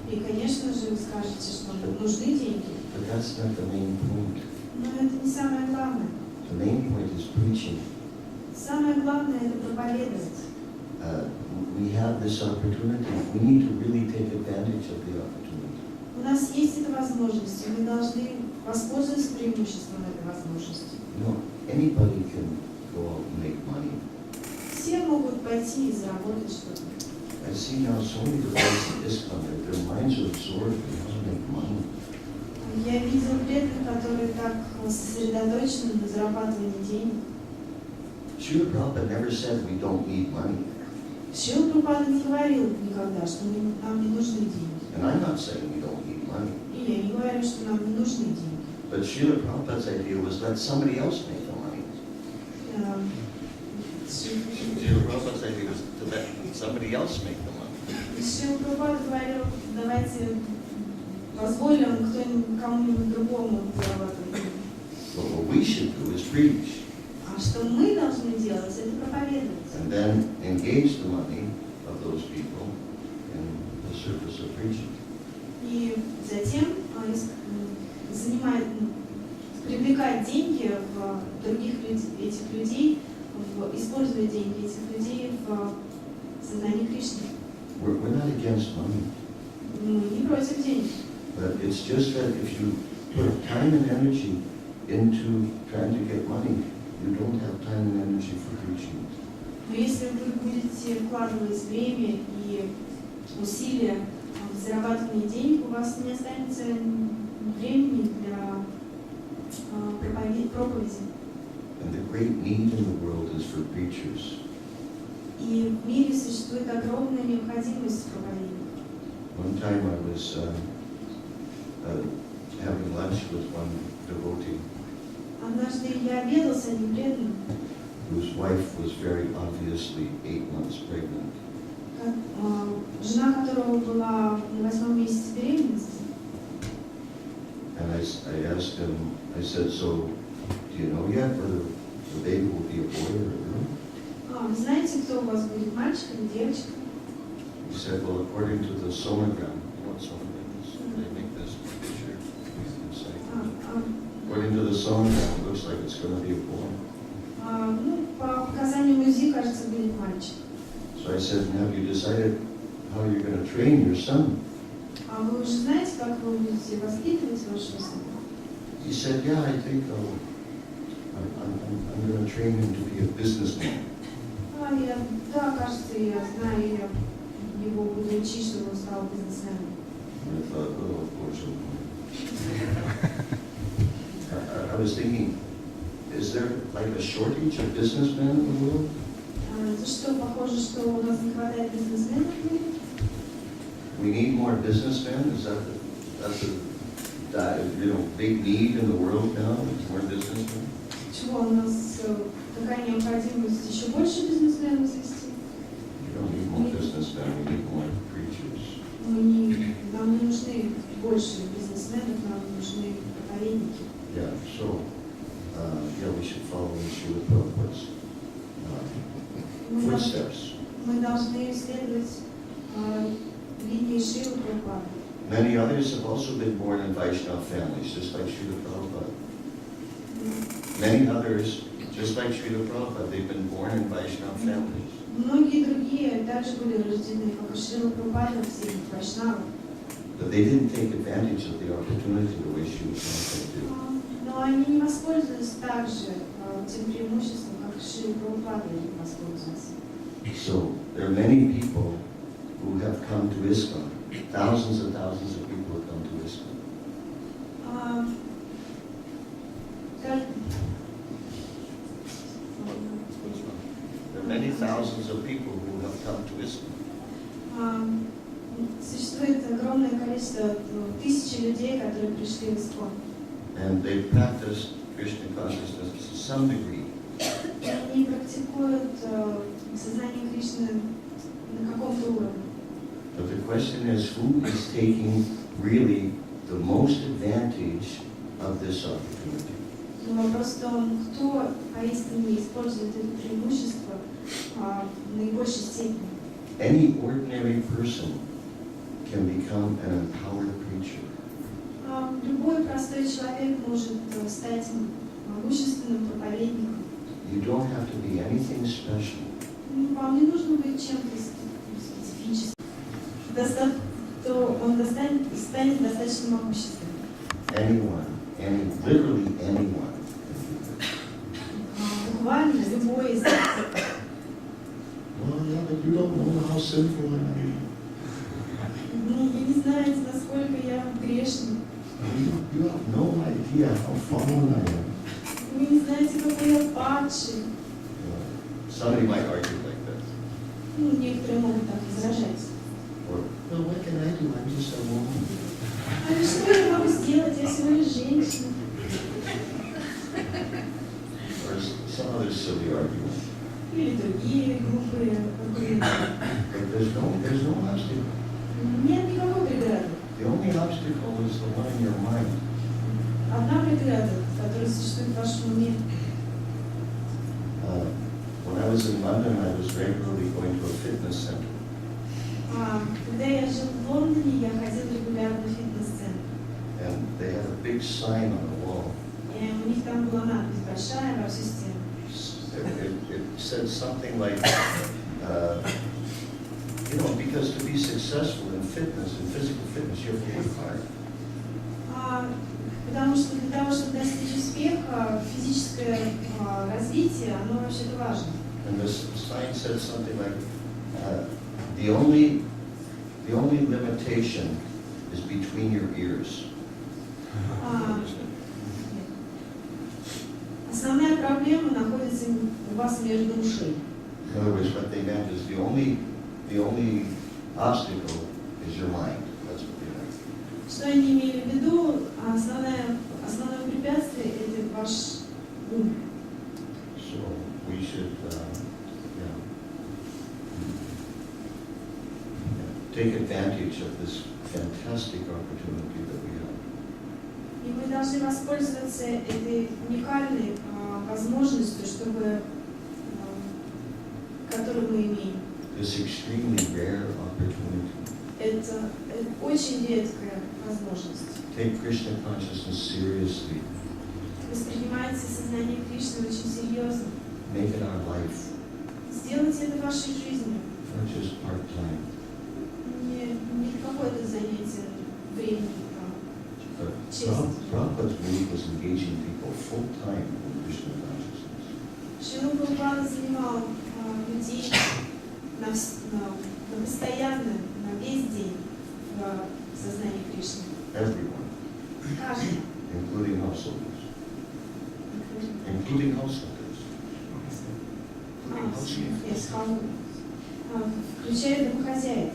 И, конечно же, вы скажете, что нам нужны деньги. But that's not the main point. Но это не самое главное. The main point is preaching. Самое главное – это проповедовать. We have this opportunity. We need to really take advantage of the opportunity. У нас есть эта возможность, и мы должны воспользоваться преимуществом этой возможности. You know, anybody can go out and make money. Все могут пойти и заработать что-то. I see now so many devotees in ISKCON, their minds are absorbed in how to make money. Я видел преданных, которые так сосредоточены на зарабатывании денег. Srila Prabhupada never said we don't need money. Шрила Прабхупада не говорил никогда, что нам не нужны деньги. And I'm not saying we don't need money. И я не говорю, что нам не нужны деньги. But Srila Prabhupada's idea was let somebody else make the money. Srila Prabhupada's idea was to let somebody else make the money. Шрила Прабхупада говорил, давайте позволим кому-нибудь другому зарабатывать. But what we should do is preach. А что мы должны делать, это проповедовать. And then engage the money of those people in the service of preaching. И затем привлекать деньги в других этих людей, используя деньги этих людей в создании Кришны. We're not against money, Мы не против денег. but it's just that if you put time and energy into trying to get money, you don't have time and energy for preaching. Но если вы будете вкладывать время и усилия в зарабатывание денег, у вас не останется времени для проповеди. And the great need in the world is for preachers. И в мире существует огромная необходимость проповедников. One time I was having lunch with one devotee Однажды я обедал с одним преданным, whose wife was very obviously 8 months pregnant. жена которого была на 8-м месяце беременности. And I asked him, I said, so do you know yet whether the baby will be a boy or a girl? Вы знаете, кто у вас будет, мальчик или девочка? He said, well, according to the sonogram, you know what sonogram is? They make this picture. According to the sonogram, it looks like it's going to be a boy. Ну, по показанию УЗИ, кажется, будет мальчик. So I said, have you decided how you're going to train your son? А вы уже знаете, как вы будете воспитывать вашего сына? He said, yeah, I think I'm going to train him to be a businessman. Да, кажется, я знаю, я его буду учить, чтобы он стал бизнесменом. And I thought, oh, poor son. I was thinking, is there like a shortage of businessmen in the world? Это что, похоже, что у нас не хватает бизнесменов в мире? We need more businessmen? Is that's a big need in the world now? Is more businessmen? Чего у нас такая необходимость еще больше бизнесменов завести? We don't need more businessmen, we need more preachers. Нам не нужны больше бизнесменов, нам нужны проповедники. Yeah, so, we should follow in Srila Prabhupada's footsteps. Мы должны исследовать линии Шрилы Прабхупады. Many others have also been born in Vaishnava families, just like Srila Prabhupada. Many others, just like Srila Prabhupada, they've been born in Vaishnava families. Многие другие также были рождены, как и Шрила Прабхупада, в семьях вайшнавов. But they didn't take advantage of the opportunity the way Srila Prabhupada did. Но они не воспользовались также тем преимуществом, как Шрила Прабхупада им воспользовался. So there are many people who have come to ISKCON. Thousands and thousands of people have come to ISKCON. There are many thousands of people who have come to ISKCON. Существует огромное количество, тысячи людей, которые пришли в ИСККОН. And they practice Krishna consciousness to some degree. И они практикуют сознание Кришны на каком-то уровне. But the question is, who is taking really the most advantage of this opportunity? Но вопрос в том, кто поистине использует это преимущество в наибольшей степени. Any ordinary person can become an empowered preacher. Любой простой человек может стать могущественным проповедником. You don't have to be anything special. Вам не нужно быть чем-то специфическим. То он станет достаточно могущественным. Anyone, literally anyone. Буквально любой из нас. Well, yeah, but you don't know how sinful I am. Вы не знаете, насколько я грешный. You have no idea how fallen I am. Вы не знаете, какой я падший. Somebody might argue like that. Ну, некоторые могут так возражать. Or, no, what can I do? I'm just a woman. А что я могу сделать? Я всего лишь женщина. Or some other silly argument. Или другие глупые аргументы. But there's no obstacle. Нет никакой преграды. The only obstacle is the one in your mind. Одна преграда, которая существует в вашем уме. When I was in London, I was regularly going to a fitness center. Когда я жил в Лондоне, я ходил регулярно в фитнес-центр. And they had a big sign on the wall. И у них там была надпись большая во всю стену. It said something like, because to be successful in fitness, in physical fitness, you have to work hard. Потому что для того, чтобы достичь успеха, физическое развитие, оно вообще-то важно. And the sign said something like, the only limitation is between your ears. Основная проблема находится у вас между ушей. In other words, what they meant is the only obstacle is your mind. That's what they meant. Что они имели в виду? Основное препятствие – это ваш ум. So we should, take advantage of this fantastic opportunity that we have. И мы должны воспользоваться этой уникальной возможностью, которую мы имеем. This extremely rare opportunity. Это очень редкая возможность. Take Krishna consciousness seriously. Воспринимайте сознание Кришны очень серьезно. Make it our life, Сделайте это вашей жизнью. not just part-time. Не какое-то занятие времени. But Prabhupada's move was engaging people full-time in Krishna consciousness. Шрила Прабхупада занимал людей на постоянно, на весь день в сознании Кришны. Everyone, Каждый. including householders. Including householders. Включая домохозяек.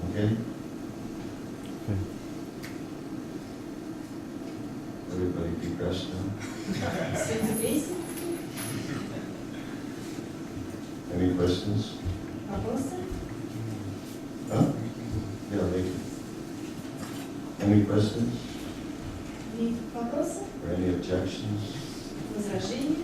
Okay? Everybody be dressed now. Все в депрессии. Any questions? Вопросы? Huh? Yeah, later. Any questions Есть вопросы? or any objections? Возражения?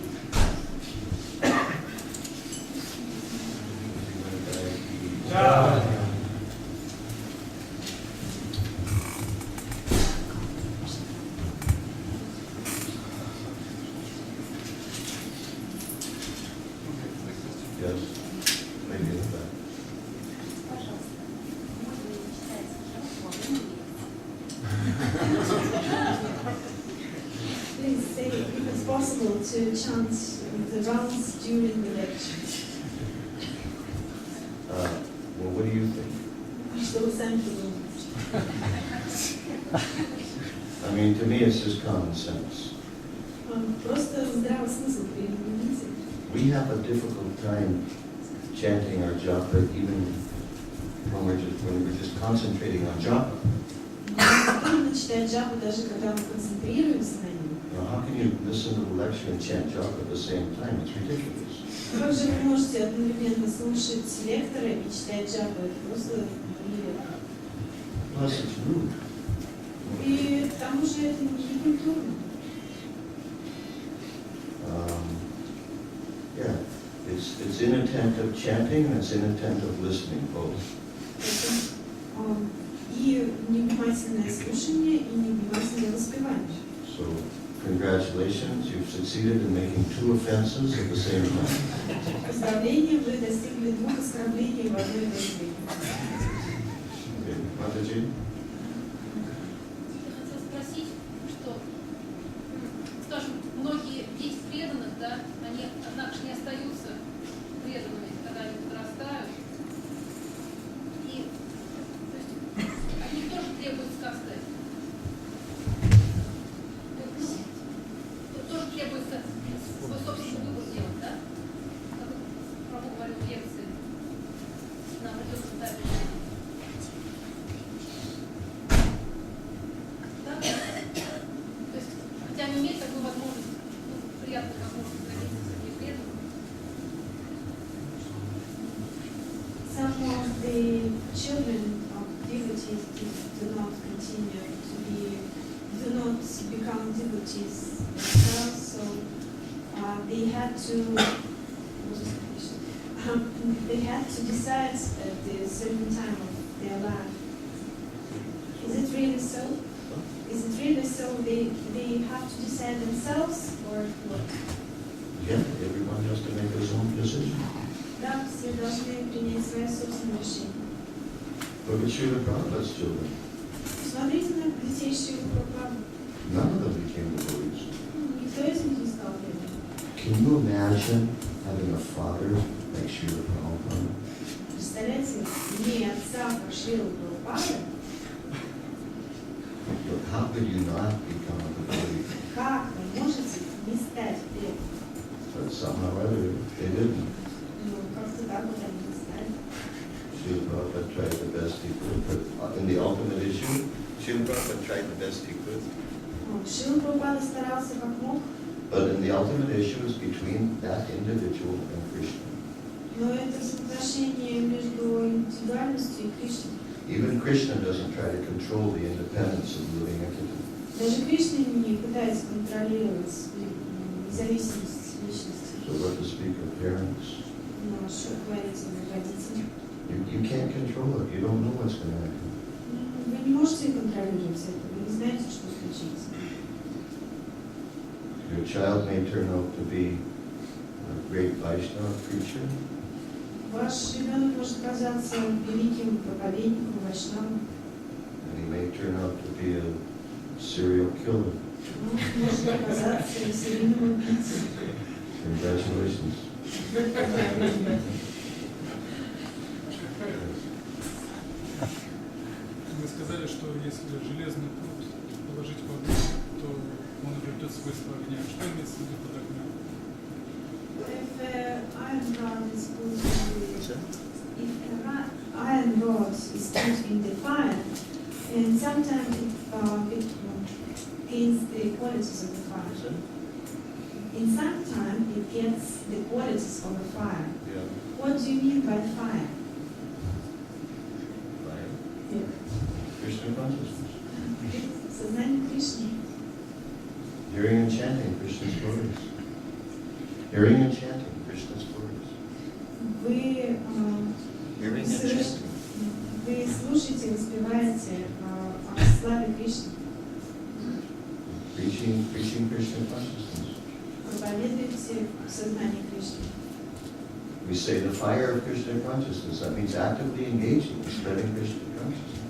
Yes, maybe in the back. Пожалуйста, можно ли читать сначала? Please say if it's possible to chant the rounds during the lecture. Well, what do you think? Что вы сами подумаете? I mean, to me, it's just common sense. Просто здравый смысл примените. We have a difficult time chanting our japa, even when we're just concentrating on japa. Трудно читать джапу, даже когда мы концентрируемся на нем. Now, how can you listen to the lecture and chant japa at the same time? It's ridiculous. Как же вы можете одновременно слушать лектора и читать джапу? Это просто нелепо. Plus, it's rude. И к тому же это не культурно. Yeah, it's inattentive chanting and it's inattentive listening, both. И невнимательное слушание, и невнимательное воспевание. So, congratulations, you've succeeded in making 2 offenses at the same time. Поздравления, вы достигли 2 оскорблений в одной борьбе. Okay, Mataji? Я хотела спросить, что, скажем, многие есть преданных, да, они, однако же, не остаются преданными, когда они подрастают. И, то есть, от них тоже требуется собственный выбор делать, да? Как Прабhu говорил в лекции на определенном этапе жизни. Да? То есть, хотя они имеют такую возможность, ну, приятную возможность находиться среди преданных. Some of the children of devotees do not continue to be, do not become devotees themselves, so they had to, they had to decide at a certain time of their life. Is it really so? Is it really so? They have to decide themselves or what? Yeah, everyone has to make his own decision. Да, все должны принять свое собственное решение. Look at Srila Prabhupada's children. Смотрите на детей Шрилы Прабхупады. None of them became devotees. Никто из них не стал преданным. Can you imagine having a father like Srila Prabhupada? Представляете, имея отца, как Шрила Прабхупада, But how could you not become a devotee? как вы можете не стать преданным? But somehow or other, they didn't. Ну, как-то так вот они не стали. Srila Prabhupada tried the best he could, but in the ultimate issue, Srila Prabhupada tried the best he could. Шрила Прабхупада старался как мог, But in the ultimate issue is between that individual and Krishna. но это соотношение между индивидуальностью и Кришной. Even Krishna doesn't try to control the independence of the living entity. Даже Кришна не пытается контролировать независимость личности. So what to speak of parents? Но что говорить о родителях? You can't control it. You don't know what's going to happen. Вы не можете контролировать это, вы не знаете, что случится. Your child may turn out to be a great Vaishnava preacher, Ваш ребенок может оказаться великим проповедником, вайшнавом, and he may turn out to be a serial killer. может оказаться серийным убийцей. Congratulations. Вы сказали, что если железный пруд положить в огонь, то он обретет свойства огня. Что имеется в виду под огнем? If iron rod is put in the, if iron rod is put in the fire, and sometimes it gains the qualities of the fire. In some time it gets the qualities of the fire. Yeah. What do you mean by fire? Right. Yeah. Krishna consciousness. Сознание Кришны. Hearing and chanting Krishna's glories. Hearing and chanting Krishna's glories. Вы, Hearing and слыш- chanting. вы слушаете, воспеваете о славе Кришны, Preaching Krishna consciousness. проповедуете сознание Кришны. We say the fire of Krishna consciousness. That means actively engaging in spreading Krishna consciousness.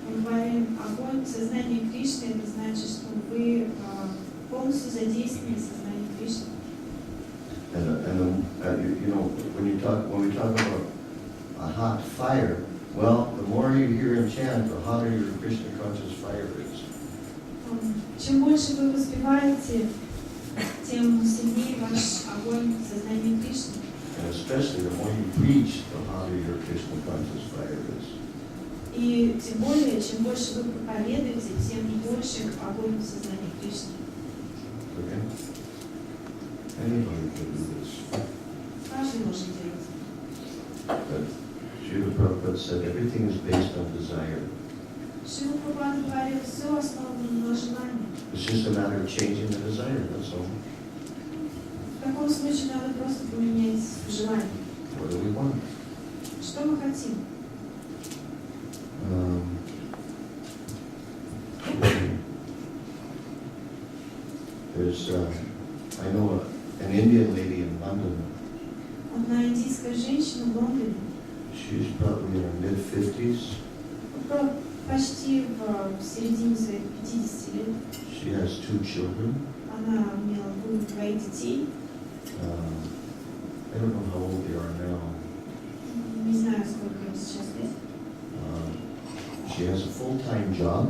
Мы говорим огонь сознания Кришны, это значит, что вы полностью задействованы в сознании Кришны. And you know, when we talk about a hot fire, well, the more you hear and chant, the hotter your Krishna conscious fire is. Чем больше вы воспеваете, тем сильнее ваш огонь сознания Кришны. And especially the more you preach, the hotter your Krishna conscious fire is. И тем более, чем больше вы проповедуете, тем больше огонь сознания Кришны. Okay? Anybody can do this. Каждый может делать. But Srila Prabhupada said everything is based on desire. Шрила Прабхупада говорил, все основано на желании. It's just a matter of changing the desire, that's all. В таком случае надо просто поменять желание. What do we want? Что мы хотим? There's, I know an Indian lady in London. Одна индийская женщина в Лондоне, She's probably in her mid-50s. почти в середине своих 50 лет. She has 2 children. Она имела двоих детей. I don't know how old they are now. Не знаю, сколько им сейчас лет. She has a full-time job.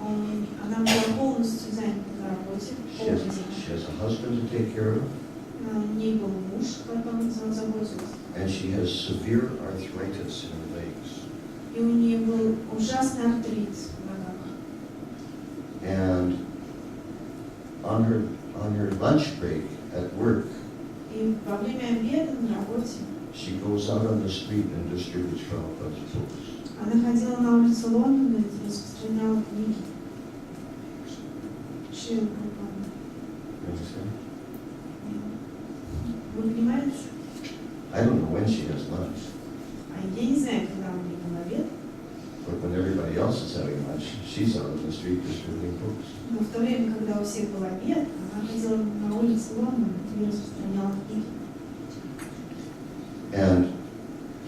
Она была полностью занята на работе, She полный день. has a husband to take care of. У нее был муж, которым он заботился. and she has severe arthritis in her legs. И у нее был ужасный артрит в ногах. And on her lunch break at work, И во время обеда на работе she goes out on the street and distributes Prabhupada's books. она ходила на улицу Лондона и распространяла книги. Шила Прабхупада. You understand? Вы понимаете? I don't know when she has lunch, А я не знаю, когда у нее был обед, but when everybody else is having lunch, she's out on the street distributing books. но в то время, когда у всех был обед, она ходила на улицу Лондона и распространяла книги. And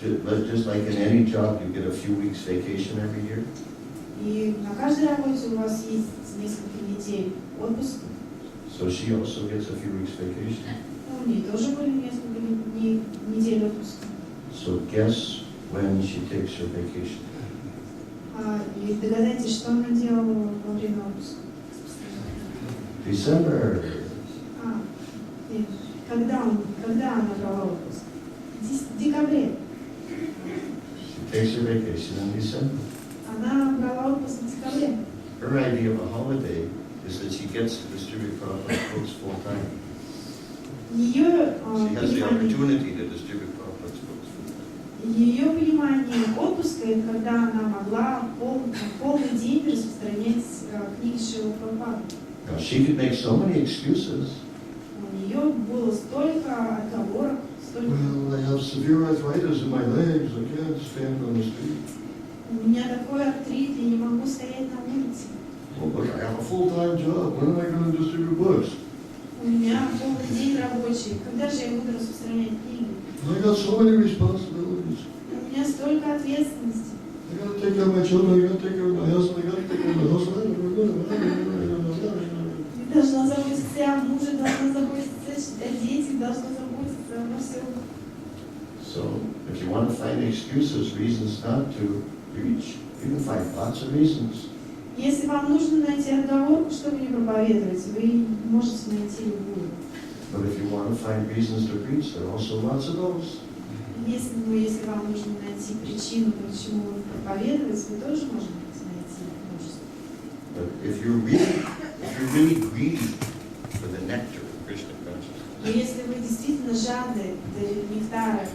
just like in any job, you get a few weeks vacation every year. И на каждой работе у вас есть несколько недель отпуска. So she also gets a few weeks vacation. У нее тоже были несколько дней, недель отпуска. So guess when she takes her vacation? И догадайтесь, что она делала во время отпуска. December. Нет, когда она брала отпуск? В декабре. She takes her vacation in December. Она брала отпуск в декабре. Her idea of a holiday is that she gets to distribute Prabhupada's books full time. Ее She has the понимание, opportunity to distribute Prabhupada's books full time. ее понимание отпуска, это когда она могла полный день распространять книги Шрилы Прабхупады. Now she could make so many excuses. У нее было столько отговорок, столько... Well, I have severe arthritis in my legs. I can't stand on the street. У меня такой артрит, я не могу стоять на улице. Well, but I have a full-time job. When am I going to distribute books? У меня полный день рабочий. Когда же я буду распространять книги? I got so many responsibilities. У меня столько ответственности. I got to take care of my children. I got to take care of my husband. I got to take care of my husband. Я должна заботиться о муже, должна заботиться о детях, должна заботиться обо всем. So, if you want to find excuses, reasons not to preach, you can find lots of reasons. Если вам нужно найти отговорку, чтобы не проповедовать, вы можете найти любую. But if you want to find reasons to preach, there are also lots of those. Если вам нужно найти причину, почему вы проповедовать, вы тоже можете найти множество. But if you're really greedy for the nectar of Krishna consciousness, Но если вы действительно жадны до нектара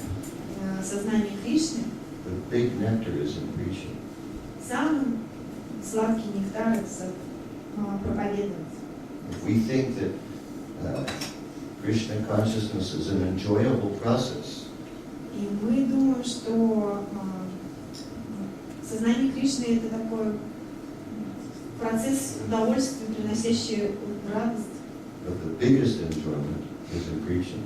сознания Кришны, the big nectar is in preaching. самый сладкий нектар – это проповедовать. If we think that Krishna consciousness is an enjoyable process, И мы думаем, что сознание Кришны – это такой процесс удовольствия, приносящий радость. but the biggest enjoyment is in preaching.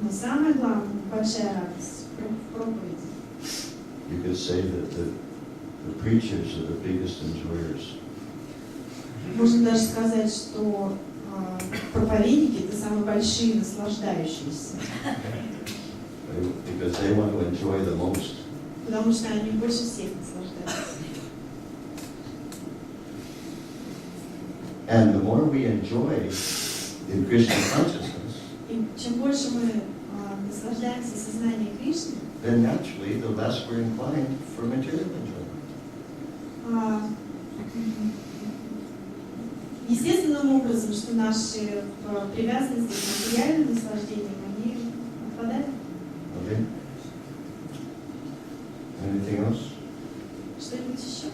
Но самое главное, большая радость в проповеди. You could say that the preachers are the biggest enjoyers. Можно даже сказать, что проповедники – это самые большие наслаждающиеся, Because they want to enjoy the most. потому что они больше всех наслаждаются. And the more we enjoy in Krishna consciousness, И чем больше мы наслаждаемся сознанием Кришны, then naturally the less we're inclined for material enjoyment. Естественным образом, что наши привязанности к материальным наслаждениям, они отпадают. Okay? Anything else? Что-нибудь еще?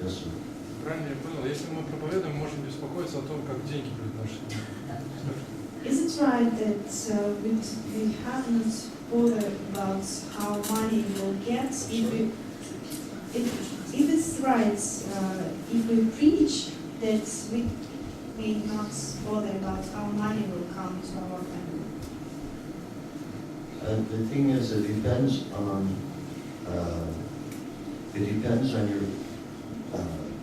Yes, sir. Правильно я понял, если мы проповедуем, мы можем беспокоиться о том, как деньги будут наши. Is it right that we have not bothered about how money will get if it's right, if we preach that we may not bother about how money will come to our family? The thing is, it depends on your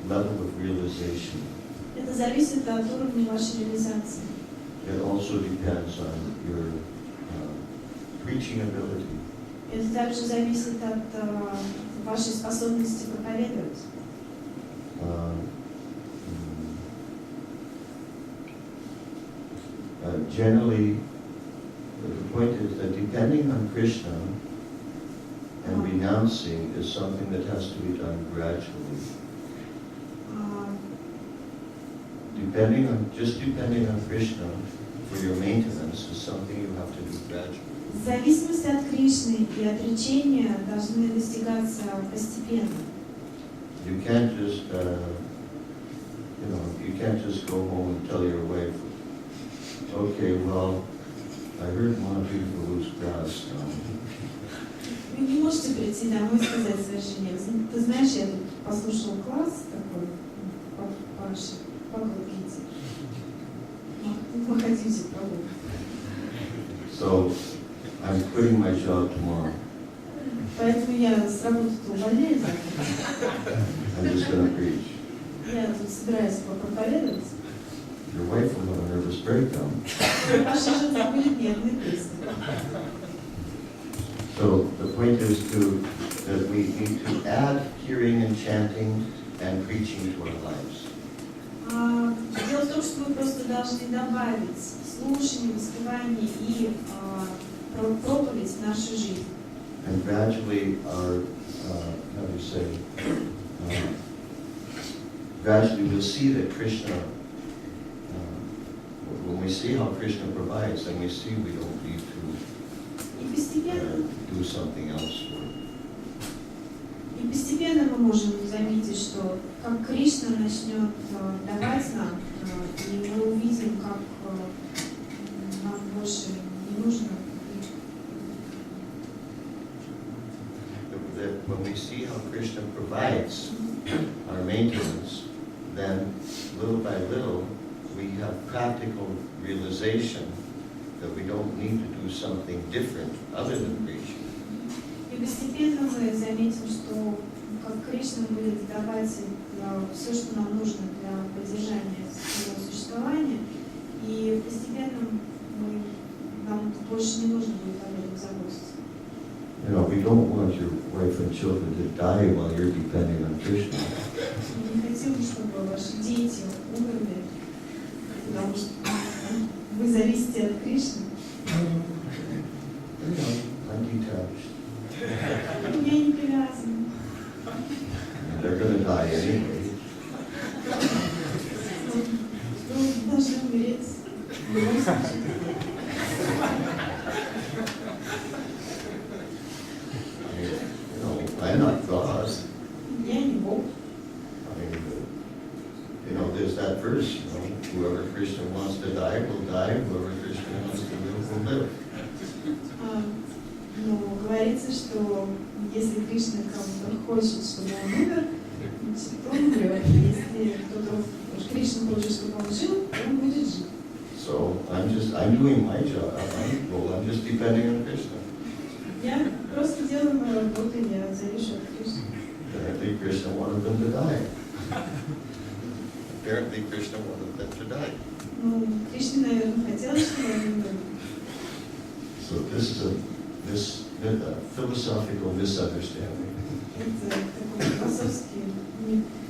level of realization. Это зависит от уровня вашей реализации. It also depends on your preaching ability. Это также зависит от вашей способности проповедовать. generally, the point is that depending on Krishna and renouncing is something that has to be done gradually. Depending on Krishna for your maintenance is something you have to do gradually. Зависимость от Кришны и отречения должны достигаться постепенно. You can't just, you can't just go home and tell your wife, okay, well, I heard Mahadyuti will lose grass now. Вы не можете прийти домой и сказать своей жене: ты знаешь, я тут послушал класс такой по Гите. Маhadyuti пробовал. So, I'm quitting my job tomorrow. Поэтому я с работы-то увольняюсь завтра. I'm just going to preach. Я тут собираюсь проповедовать. Your wife will have a nervous breakdown. Ваша жена будет нервный приступ. So the point is that we need to add hearing and chanting and preaching to our lives. Дело в том, что мы просто должны добавить слушание, воспевание и проповедь в нашу жизнь. And gradually gradually we'll see that Krishna, when we see how Krishna provides, then we see we don't need to do something else for it. И постепенно мы можем заметить, что как Кришна начнет давать нам, и мы увидим, как нам больше не нужно. That when we see how Krishna provides our maintenance, then little by little we have practical realization that we don't need to do something different other than preaching. И постепенно мы заметим, что как Кришна будет давать все, что нам нужно для поддержания своего существования, и постепенно нам больше не нужно будет об этом заботиться. You know, we don't want your wife and children to die while you're depending on Krishna. Мы не хотим, чтобы ваши дети умерли, потому что вы зависите от Кришны. You know, I'm detached. Я не привязана. They're going to die anyway. Вы должны умереть в любом случае. You know, I'm not God. Я не Бог. I mean, you know, there's that verse, you know, whoever Krishna wants to die will die, whoever Krishna wants to live will live. Но говорится, что если Кришна кому-то хочет, чтобы он умер, значит, он умрет. Если кто-то Кришна хочет, чтобы он жил, то он будет жить. So I'm doing my job, my role. I'm just depending on Krishna. Я просто делаю мою работу, я завишу от Кришны. Apparently Krishna wanted them to die. Apparently Krishna wanted them to die. Ну, Кришне, наверное, хотелось, чтобы они умерли. So this is a philosophical misunderstanding. Это такое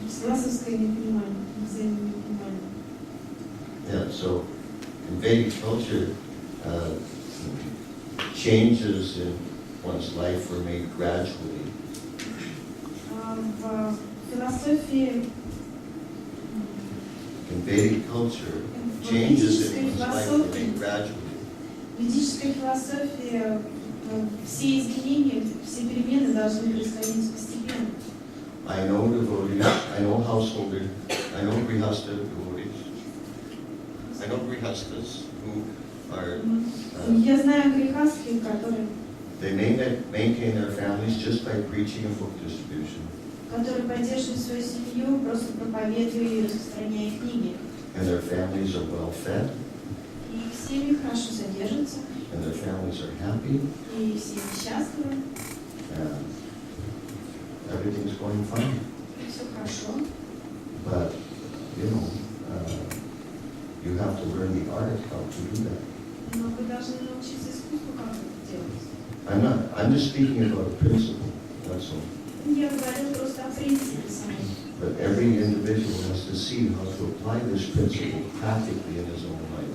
философское непонимание, взаимопонимание. Yeah, so in Vedic culture, changes in one's life were made gradually. В философии, In Vedic culture, changes in one's life were made gradually. в ведической философии все изменения, все перемены должны происходить постепенно. I know devotees, I know householders, I know grihasta devotees, I know grihastas who are, Я знаю грехастских, которые they maintain their families just by preaching and book distribution. которые поддерживают свою семью, просто проповедуя и распространяя книги. And their families are well fed, И их семьи хорошо содержатся, and their families are happy, и все счастливы, and everything's going fine. и все хорошо. But, you know, you have to learn the art how to do that. Но вы должны научиться искусству, как это делать. I'm just speaking about a principle, that's all. Я говорю просто о принципе самом. But every individual has to see how to apply this principle practically in his own life.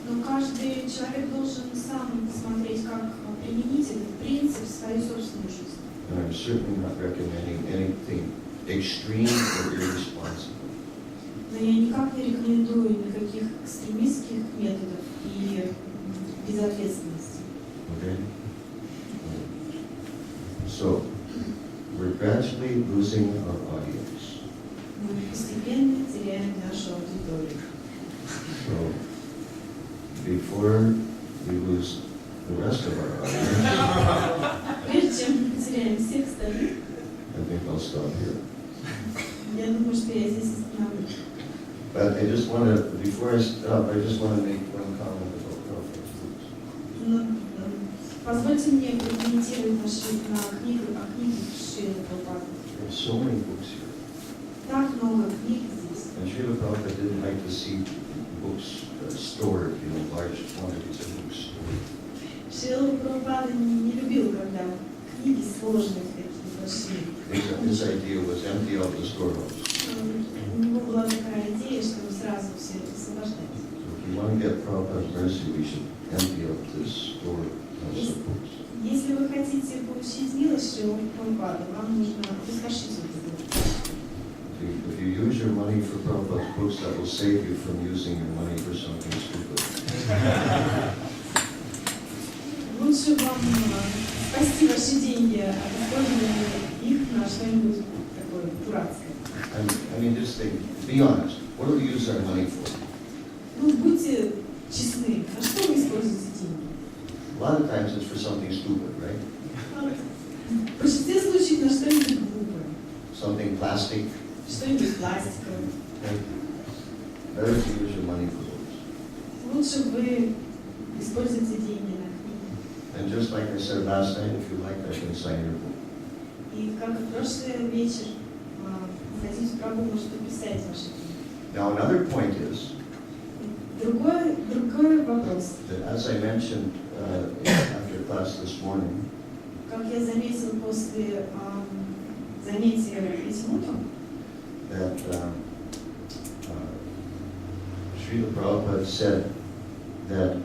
Но Но каждый человек должен сам посмотреть, как применить этот принцип в свою собственную жизнь. And I'm certainly not recommending anything extreme or irresponsible. Но я никак не рекомендую никаких экстремистских методов и безответственности. Okay? So, we're gradually losing our audience. Мы постепенно теряем нашу аудиторию. So, before we lose the rest of our audience, Прежде чем мы потеряем всех остальных, I think I'll stop here. я думаю, что я здесь остановлюсь. But I just want to, before I stop, I just want to make one comment about Prophet's books. Но, позвольте мне прокомментировать о книге Шрилы Прабхупады. There's so many books here. Так много книг здесь. And Srila Prabhupada didn't like to see books stored, large quantities of books stored. Шрила Прабхупада не любил, когда книги сложные такие большие. His idea was empty out the storehouse. У него была такая идея, чтобы сразу все это освобождать. So if you want to get Prabhupada's mercy, we should empty out this storehouse of books. Если вы хотите получить милость Шрилы Прабхупады, вам нужно опустошить эту букву. If you use your money for Prabhupada's books, that will save you from using your money for something stupid. Лучше вам спасти ваши деньги от использования их на что-нибудь такое дурацкое. I mean, just think, be honest. What do we use our money for? Ну, будьте честны, на что вы используете деньги? A lot of times it's for something stupid, right? В большинстве случаев на что-нибудь глупое, Something plastic. что-нибудь пластиковое. Right? Better to use your money for books. Лучше вы используете деньги на книги. And just like I said last night, if you like, I can sign your book. И как и в прошлый вечер, хотите Прабху может написать ваши книги. Now, another point is Другой вопрос. that, as I mentioned after class this morning, Как я заметила после занятия этим утром, that Srila Prabhupada said that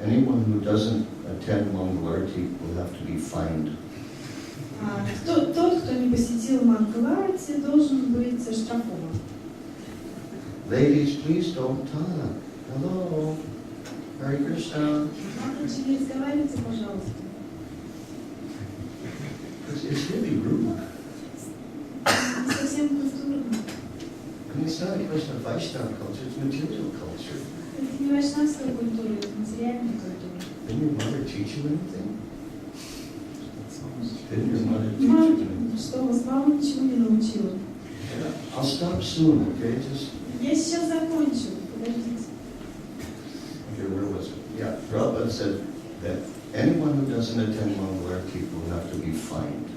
anyone who doesn't attend Mangalarti will have to be fined. тот, кто не посетил Мангаларти, должен быть оштрафован. Ladies, please don't talk. Hello. Hare Krishna. Лучше не разговаривайте, пожалуйста. It's really rude. Не совсем культурно. I mean, it's not a question of Vaishnava culture, it's material culture. Это не вайшнавская культура, это материальная культура. Didn't your mother teach you anything? Didn't your mother teach you anything? Что, вас мама ничего не научила? I'll stop soon, okay? Just, Я сейчас закончу. Подождите. okay, where was it? Yeah, Prabhupada said that anyone who doesn't attend Mangalarti will have to be fined.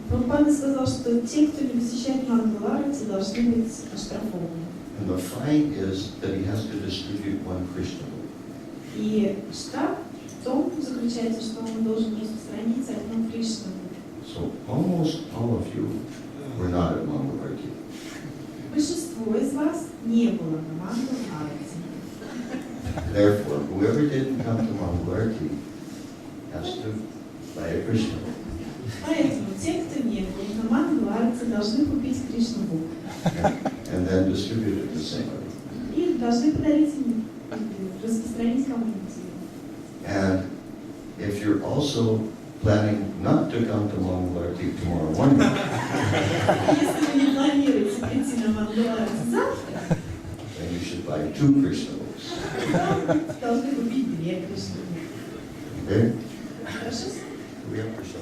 Прабхупада сказал, что те, кто не посещает Мангаларти, должны быть оштрафованы. And the fine is that he has to distribute one Krishna book. И штраф в том заключается, что он должен распространить одну Кришну. So almost all of you were not at Mangalarti. Большинство из вас не было на Мангаларти. Therefore, whoever didn't come to Mangalarti has to buy a Krishna book. Поэтому те, кто не был на Мангаларти, должны купить Кришну Бук. And then distribute it to somebody. И должны подарить им, распространить кому-нибудь. And if you're also planning not to come to Mangalarti tomorrow morning, Если вы не планируете прийти на Мангаларти завтра, then you should buy 2 Krishna books. то должны купить 2 Кришны Бук. Okay? Хорошо? Do we have Krishna?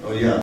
Oh yeah.